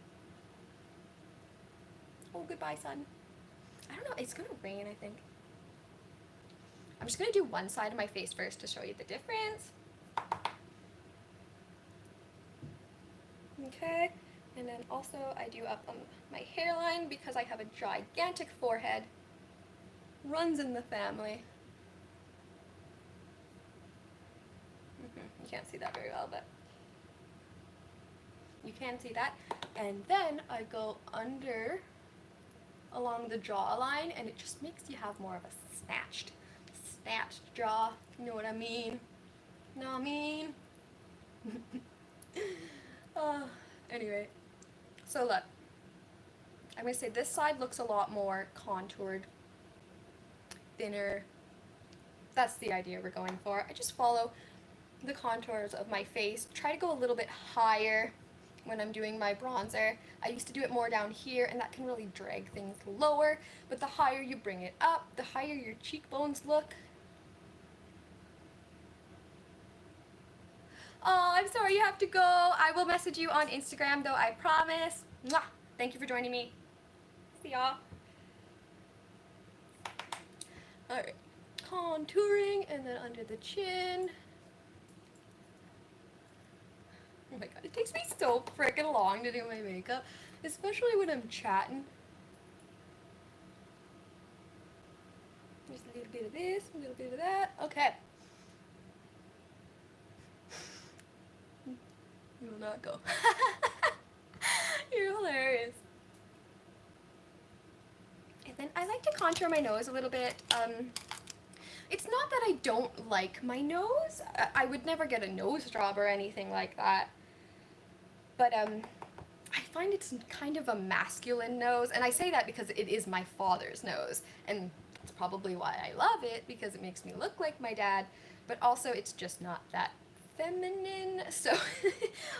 Oh, goodbye, sun. I don't know, it's gonna rain, I think. I'm just gonna do one side of my face first to show you the difference. Okay, and then also I do up on my hairline because I have a gigantic forehead. Runs in the family. You can't see that very well, but you can see that. And then I go under along the jawline, and it just makes you have more of a snatched jaw. You know what I mean? Know what I mean? Anyway, so look, I'm going to say this side looks a lot more contoured, thinner. That's the idea we're going for. I just follow the contours of my face, try to go a little bit higher when I'm doing my bronzer. I used to do it more down here, and that can really drag things lower, but the higher you bring it up, the higher your cheekbones look. Oh, I'm sorry you have to go. I will message you on Instagram, though, I promise. Mwah! Thank you for joining me. See y'all. Alright, contouring, and then under the chin. Oh my god, it takes me so freaking long to do my makeup, especially when I'm chatting. Just a little bit of this, a little bit of that. Okay. You will not go. You're hilarious. And then I like to contour my nose a little bit. It's not that I don't like my nose. I would never get a nose job or anything like that. But I find it's kind of a masculine nose, and I say that because it is my father's nose, and that's probably why I love it, because it makes me look like my dad, but also it's just not that feminine. So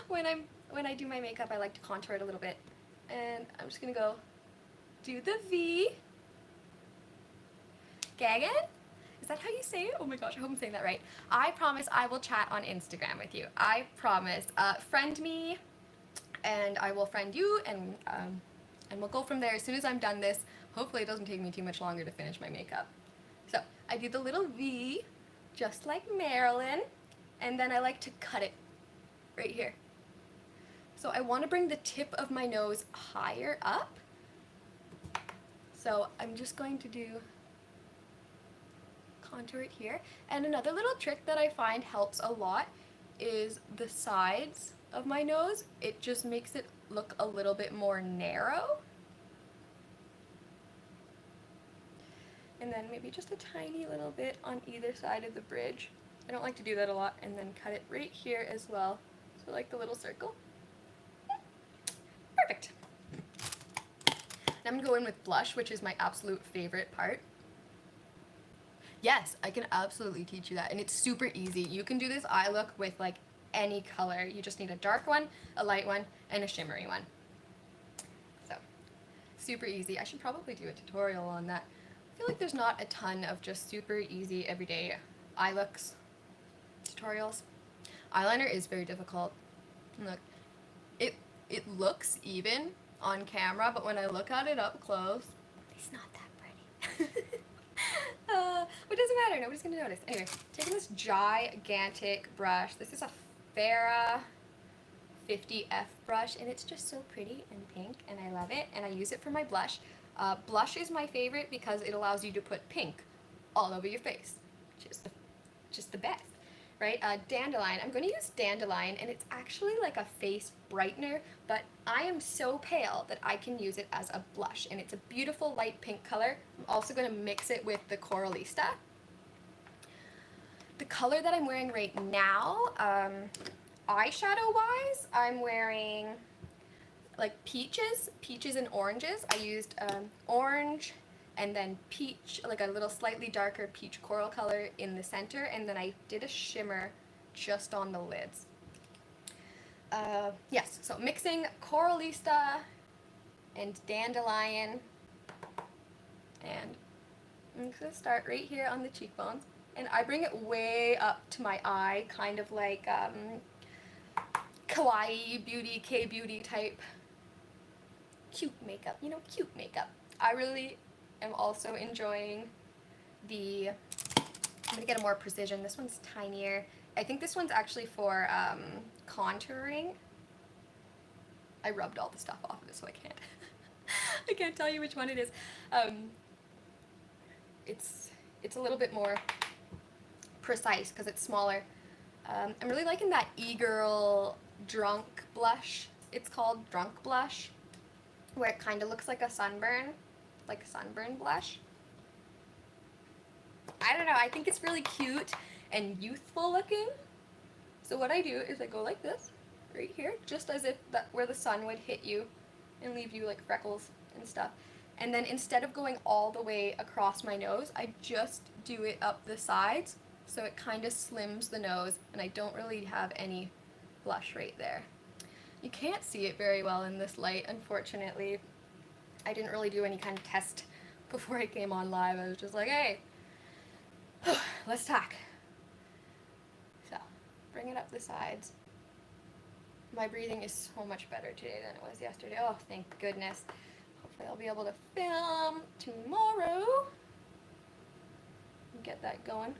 when I do my makeup, I like to contour it a little bit, and I'm just gonna go do the V. Gagan? Is that how you say it? Oh my gosh, I hope I'm saying that right. I promise I will chat on Instagram with you. I promise. Friend me, and I will friend you, and we'll go from there. As soon as I'm done this, hopefully it doesn't take me too much longer to finish my makeup. So I do the little V, just like Marilyn, and then I like to cut it right here. So I want to bring the tip of my nose higher up. So I'm just going to do contour it here. And another little trick that I find helps a lot is the sides of my nose. It just makes it look a little bit more narrow. And then maybe just a tiny little bit on either side of the bridge. I don't like to do that a lot. And then cut it right here as well. So like the little circle. Perfect. Now I'm going to go in with blush, which is my absolute favorite part. Yes, I can absolutely teach you that, and it's super easy. You can do this eye look with like any color. You just need a dark one, a light one, and a shimmery one. So, super easy. I should probably do a tutorial on that. I feel like there's not a ton of just super easy everyday eye looks tutorials. Eyeliner is very difficult. Look, it looks even on camera, but when I look at it up close, it's not that pretty. But it doesn't matter, nobody's gonna notice. Anyway, taking this gigantic brush. This is a Farrah 50F brush, and it's just so pretty and pink, and I love it, and I use it for my blush. Blush is my favorite because it allows you to put pink all over your face, which is just the best, right? Dandelion, I'm going to use Dandelion, and it's actually like a face brightener, but I am so pale that I can use it as a blush, and it's a beautiful light pink color. I'm also going to mix it with the Coralista. The color that I'm wearing right now, eyeshadow wise, I'm wearing like peaches and oranges. I used orange and then peach, like a little slightly darker peach coral color in the center, and then I did a shimmer just on the lids. Yes, so mixing Coralista and Dandelion, and I'm just gonna start right here on the cheekbones, and I bring it way up to my eye, kind of like kawaii beauty, K-beauty type cute makeup, you know, cute makeup. I really am also enjoying the, I'm gonna get a more precision. This one's tinier. I think this one's actually for contouring. I rubbed all the stuff off of it, so I can't, I can't tell you which one it is. It's a little bit more precise because it's smaller. I'm really liking that e-girl drunk blush. It's called Drunk Blush, where it kind of looks like a sunburn blush. I don't know, I think it's really cute and youthful looking. So what I do is I go like this, right here, just as if that where the sun would hit you and leave you like freckles and stuff. And then instead of going all the way across my nose, I just do it up the sides, so it kind of slims the nose, and I don't really have any blush right there. You can't see it very well in this light, unfortunately. I didn't really do any kind of test before I came on live. I was just like, hey, let's talk. So, bring it up the sides. My breathing is so much better today than it was yesterday. Oh, thank goodness. Hopefully I'll be able to film tomorrow and get that going.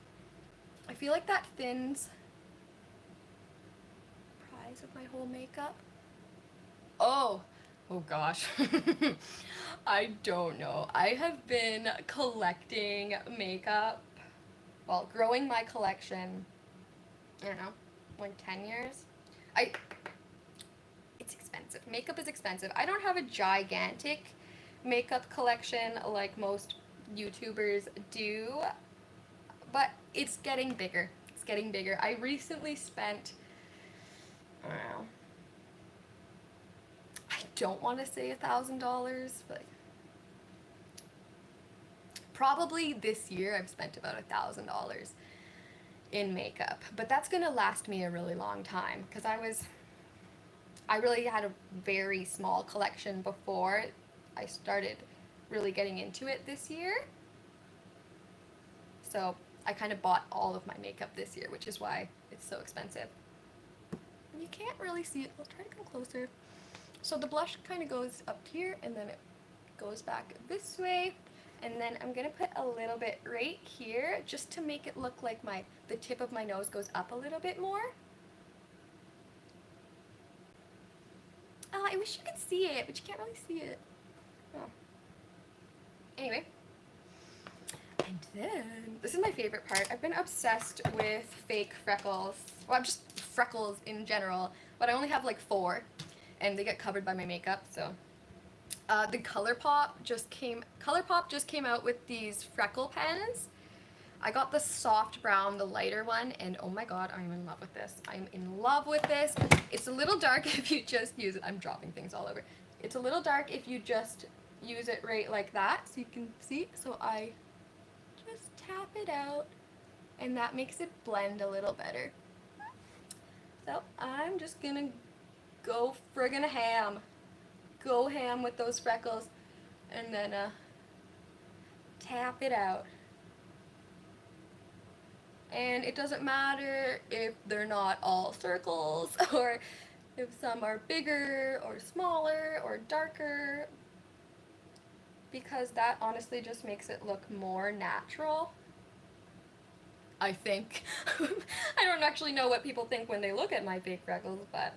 I feel like that thins the prize of my whole makeup. Oh gosh. I don't know. I have been collecting makeup, well, growing my collection, I don't know, like 10 years. It's expensive. Makeup is expensive. I don't have a gigantic makeup collection like most YouTubers do, but it's getting bigger. It's getting bigger. I recently spent, I don't know, I don't want to say $1,000, but probably this year I've spent about $1,000 in makeup. But that's gonna last me a really long time, because I really had a very small collection before I started really getting into it this year. So I kind of bought all of my makeup this year, which is why it's so expensive. You can't really see it. I'll try to come closer. So the blush kind of goes up here, and then it goes back this way. And then I'm going to put a little bit right here, just to make it look like the tip of my nose goes up a little bit more. I wish you could see it, but you can't really see it. Oh. Anyway. And then, this is my favorite part. I've been obsessed with fake freckles. Well, I'm just freckles in general, but I only have like 4, and they get covered by my makeup, so. The ColourPop just came out with these freckle pens. I got the soft brown, the lighter one, and oh my god, I'm in love with this. I'm in love with this. It's a little dark if you just use it. I'm dropping things all over. It's a little dark if you just use it right like that, so you can see. So I just tap it out, and that makes it blend a little better. So I'm just gonna go friggin' ham. Go ham with those freckles, and then tap it out. And it doesn't matter if they're not all circles or if some are bigger or smaller or darker, because that honestly just makes it look more natural, I think. I don't actually know what people think when they look at my fake freckles, but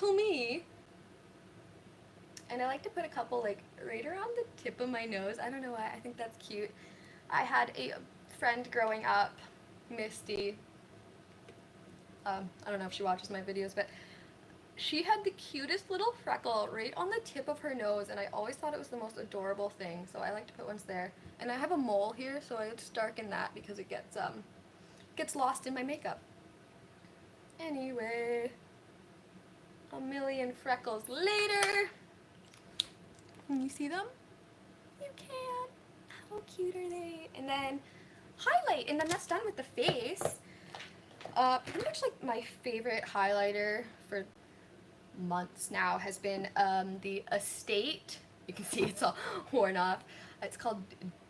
to me, and I like to put a couple like right around the tip of my nose. I don't know why, I think that's cute. I had a friend growing up, Misty. I don't know if she watches my videos, but she had the cutest little freckle right on the tip of her nose, and I always thought it was the most adorable thing, so I like to put ones there. And I have a mole here, so I just darken that because it gets lost in my makeup. Anyway, a million freckles later. Can you see them? You can. How cute are they? And then highlight, and then that's done with the face. Pretty much like my favorite highlighter for months now has been the Estate. You can see it's all worn off. It's called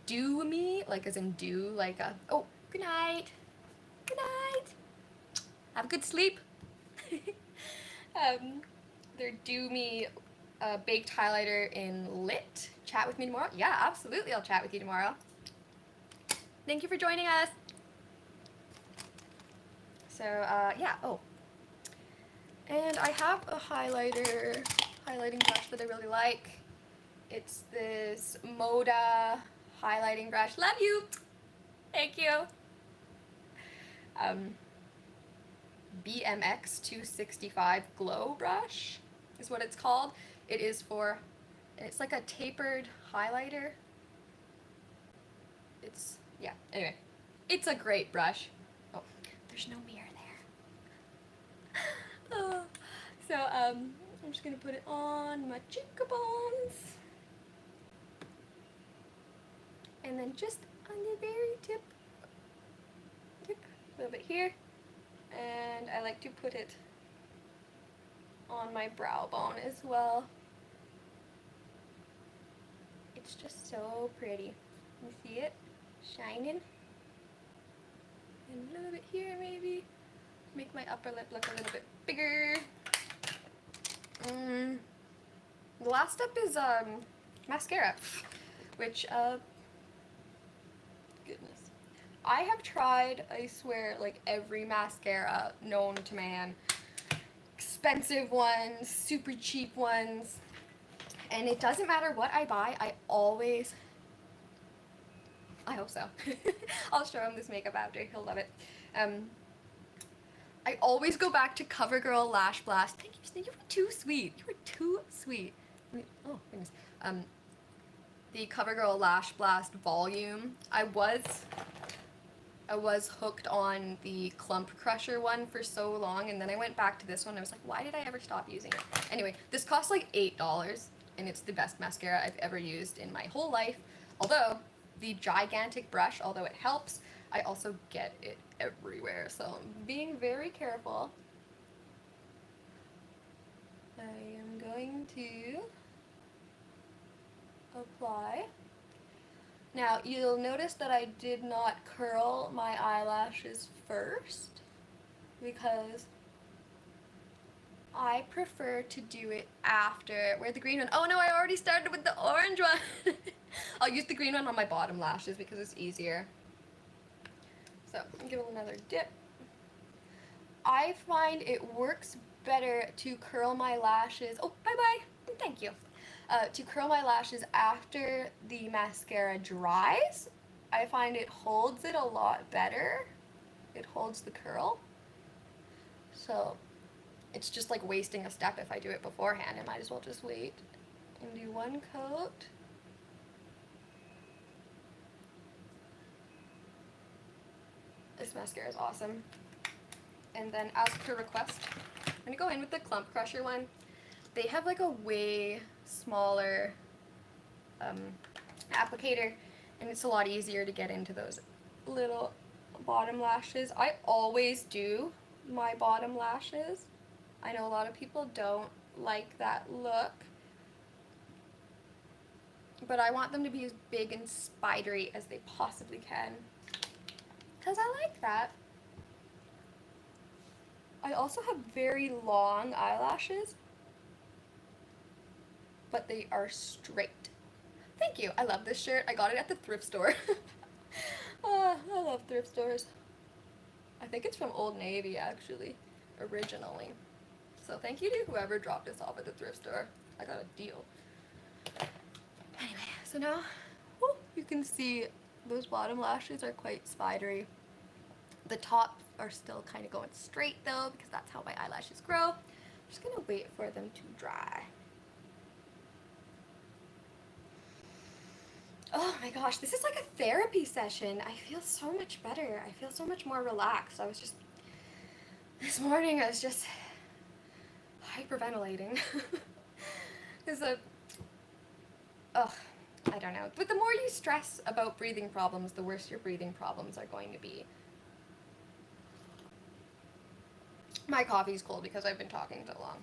Do Me, like as in do, like oh, good night. Good night. Have a good sleep. Their Do Me baked highlighter in Lit. Chat with me tomorrow? Yeah, absolutely, I'll chat with you tomorrow. Thank you for joining us. So, yeah, oh. And I have a highlighting brush that I really like. It's this Moda highlighting brush. Love you! Thank you! BMX 265 Glow Brush is what it's called. It is for, it's like a tapered highlighter. It's, yeah, anyway. It's a great brush. Oh, there's no mirror there. Oh, so, I'm just gonna put it on my cheekbones. And then just on the very tip, a little bit here. And I like to put it on my brow bone as well. It's just so pretty. You see it? Shining. And a little bit here maybe. Make my upper lip look a little bit bigger. The last step is mascara, which, goodness. I have tried, I swear, like every mascara known to man. Expensive ones, super cheap ones, and it doesn't matter what I buy, I hope so. I'll show him this makeup after, he'll love it. I always go back to CoverGirl Lash Blast. Thank you, you were too sweet. You were too sweet. Oh, goodness. The CoverGirl Lash Blast volume. I was hooked on the Clump Crusher one for so long, and then I went back to this one. I was like, why did I ever stop using it? Anyway, this costs like $8, and it's the best mascara I've ever used in my whole life. Although, the gigantic brush, although it helps, I also get it everywhere, so I'm being very careful. I am going to apply. Now, you'll notice that I did not curl my eyelashes first because I prefer to do it after. Where'd the green one? Oh no, I already started with the orange one. I'll use the green one on my bottom lashes because it's easier. So, give it another dip. I find it works better to curl my lashes. Oh, bye-bye. Thank you. To curl my lashes after the mascara dries. I find it holds it a lot better. It holds the curl. So it's just like wasting a step if I do it beforehand. I might as well just wait and do one coat. This mascara is awesome. And then as per request, I'm gonna go in with the Clump Crusher one. They have like a way smaller applicator, and it's a lot easier to get into those little bottom lashes. I always do my bottom lashes. I know a lot of people don't like that look. but I want them to be as big and spidery as they possibly can, because I like that. I also have very long eyelashes, but they are straight. Thank you. I love this shirt. I got it at the thrift store. Oh, I love thrift stores. I think it's from Old Navy, actually, originally. So thank you to whoever dropped this off at the thrift store. I got a deal. Anyway, so now you can see those bottom lashes are quite spidery. The tops are still kind of going straight though, because that's how my eyelashes grow. I'm just gonna wait for them to dry. Oh my gosh, this is like a therapy session. I feel so much better. I feel so much more relaxed. This morning I was just hyperventilating. I don't know. But the more you stress about breathing problems, the worse your breathing problems are going to be. My coffee's cold because I've been talking so long.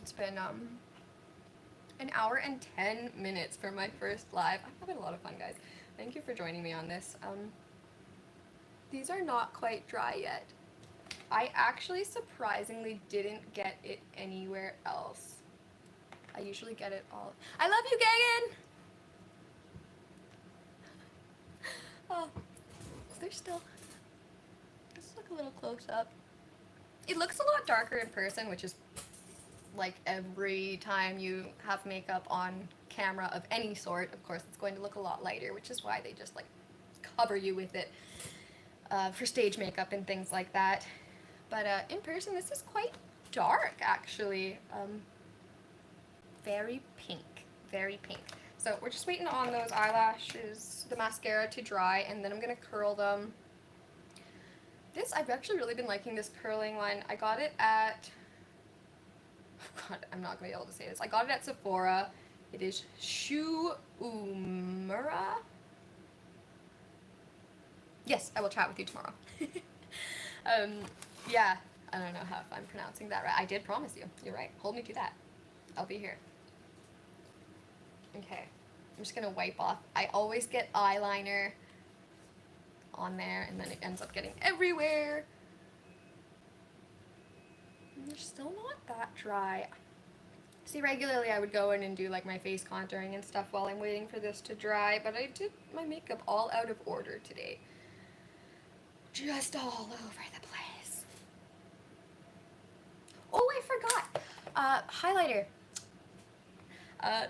It's been an hour and 10 minutes for my first live. I'm having a lot of fun, guys. Thank you for joining me on this. These are not quite dry yet. I actually surprisingly didn't get it anywhere else. I usually get it all. I love you, Gagan! Oh, they're still. Let's look a little close up. It looks a lot darker in person, which is like every time you have makeup on camera of any sort. Of course, it's going to look a lot lighter, which is why they just like cover you with it for stage makeup and things like that. But in person, this is quite dark, actually. Very pink, very pink. So we're just waiting on those eyelashes, the mascara to dry, and then I'm gonna curl them. I've actually really been liking this curling one. I got it at, oh God, I'm not gonna be able to say this. I got it at Sephora. It is Shu Umura. Yes, I will chat with you tomorrow. Yeah, I don't know if I'm pronouncing that right. I did promise you. You're right. Hold me to that. I'll be here. Okay, I'm just gonna wipe off. I always get eyeliner on there and then it ends up getting everywhere. And they're still not that dry. See, regularly I would go in and do like my face contouring and stuff while I'm waiting for this to dry, but I did my makeup all out of order today. Just all over the place. Oh, I forgot! Highlighter.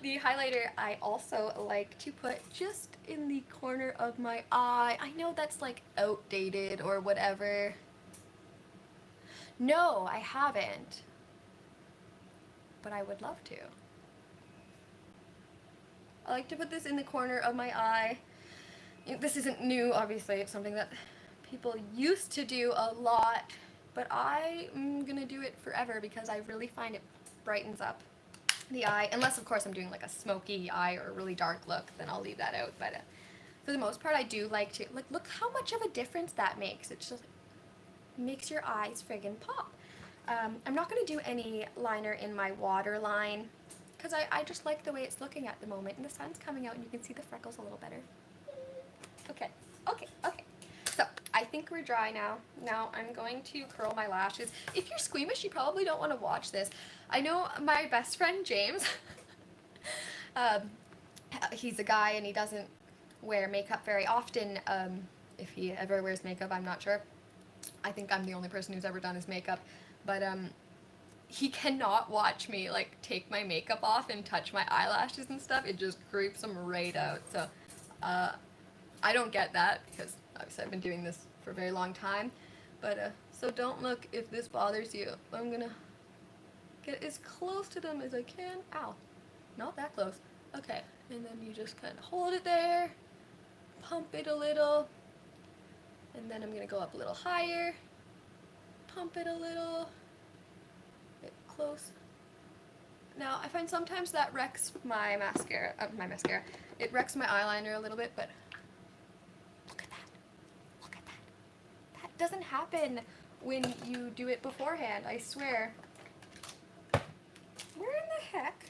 The highlighter I also like to put just in the corner of my eye. I know that's like outdated or whatever. No, I haven't. But I would love to. I like to put this in the corner of my eye. This isn't new, obviously. It's something that people used to do a lot. But I'm gonna do it forever because I really find it brightens up the eye, unless of course I'm doing like a smoky eye or a really dark look, then I'll leave that out. But for the most part, I do like to look how much of a difference that makes. It just makes your eyes friggin' pop. I'm not going to do any liner in my waterline because I just like the way it's looking at the moment, and the sun's coming out and you can see the freckles a little better. Okay. So I think we're dry now. Now I'm going to curl my lashes. If you're squeamish, you probably don't want to watch this. I know my best friend James, he's a guy and he doesn't wear makeup very often. If he ever wears makeup, I'm not sure. I think I'm the only person who's ever done his makeup. But he cannot watch me like take my makeup off and touch my eyelashes and stuff. It just creeps him right out. So I don't get that because obviously I've been doing this for a very long time. But so don't look if this bothers you. I'm gonna get as close to them as I can. Ow, not that close. Okay, and then you just kind of hold it there, pump it a little, and then I'm gonna go up a little higher, pump it a little, get close. Now I find sometimes that wrecks my mascara, it wrecks my eyeliner a little bit, but look at that, that doesn't happen when you do it beforehand, I swear. Where in the heck?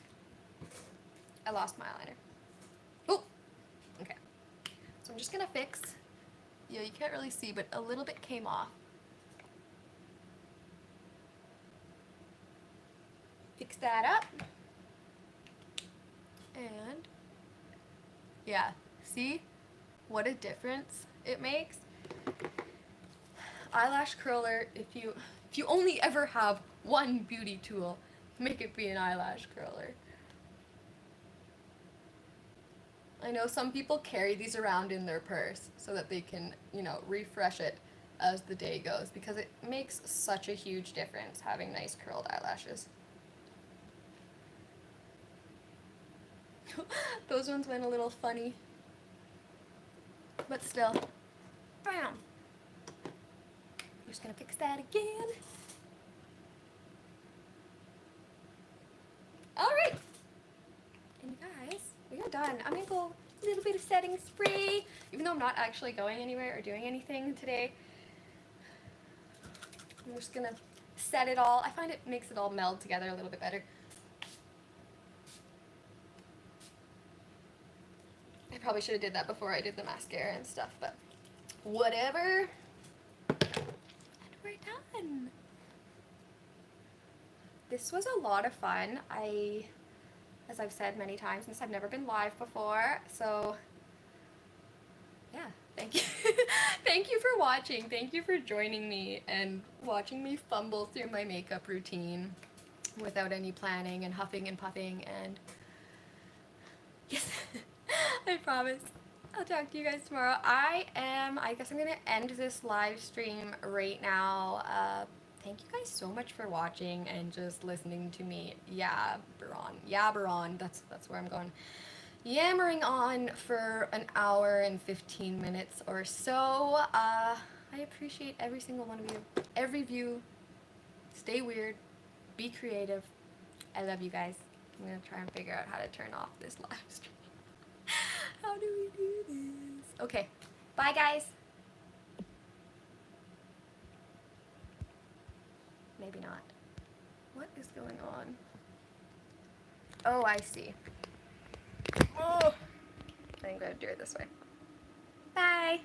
I lost my eyeliner. I'm just gonna fix, yeah, you can't really see, but a little bit came off. Fix that up. And yeah, see what a difference it makes? Eyelash curler, if you only ever have one beauty tool, make it be an eyelash curler. I know some people carry these around in their purse so that they can, you know, refresh it as the day goes, because it makes such a huge difference having nice curled eyelashes. Those ones went a little funny, but still, bam. I'm just gonna fix that again. All right, and you guys, we are done. I'm gonna go a little bit of setting spray, even though I'm not actually going anywhere or doing anything today. I'm just gonna set it all. I find it makes it all meld together a little bit better. I probably should have did that before I did the mascara and stuff, but whatever. And we're done. This was a lot of fun. As I've said many times, since I've never been live before, so yeah, thank you. Thank you for watching. Thank you for joining me and watching me fumble through my makeup routine without any planning and huffing and puffing, and yes, I promise. I'll talk to you guys tomorrow. I guess I'm gonna end this live stream right now. Thank you guys so much for watching and just listening to me yabber on. That's where I'm going. Yammering on for an hour and 15 minutes or so. I appreciate every single one of you. Every view. Stay weird. Be creative. I love you guys. I'm gonna try and figure out how to turn off this live stream. How do we do this? Okay. Bye, guys. Maybe not. What is going on? Oh, I see. Oh! I'm gonna do it this way. Bye!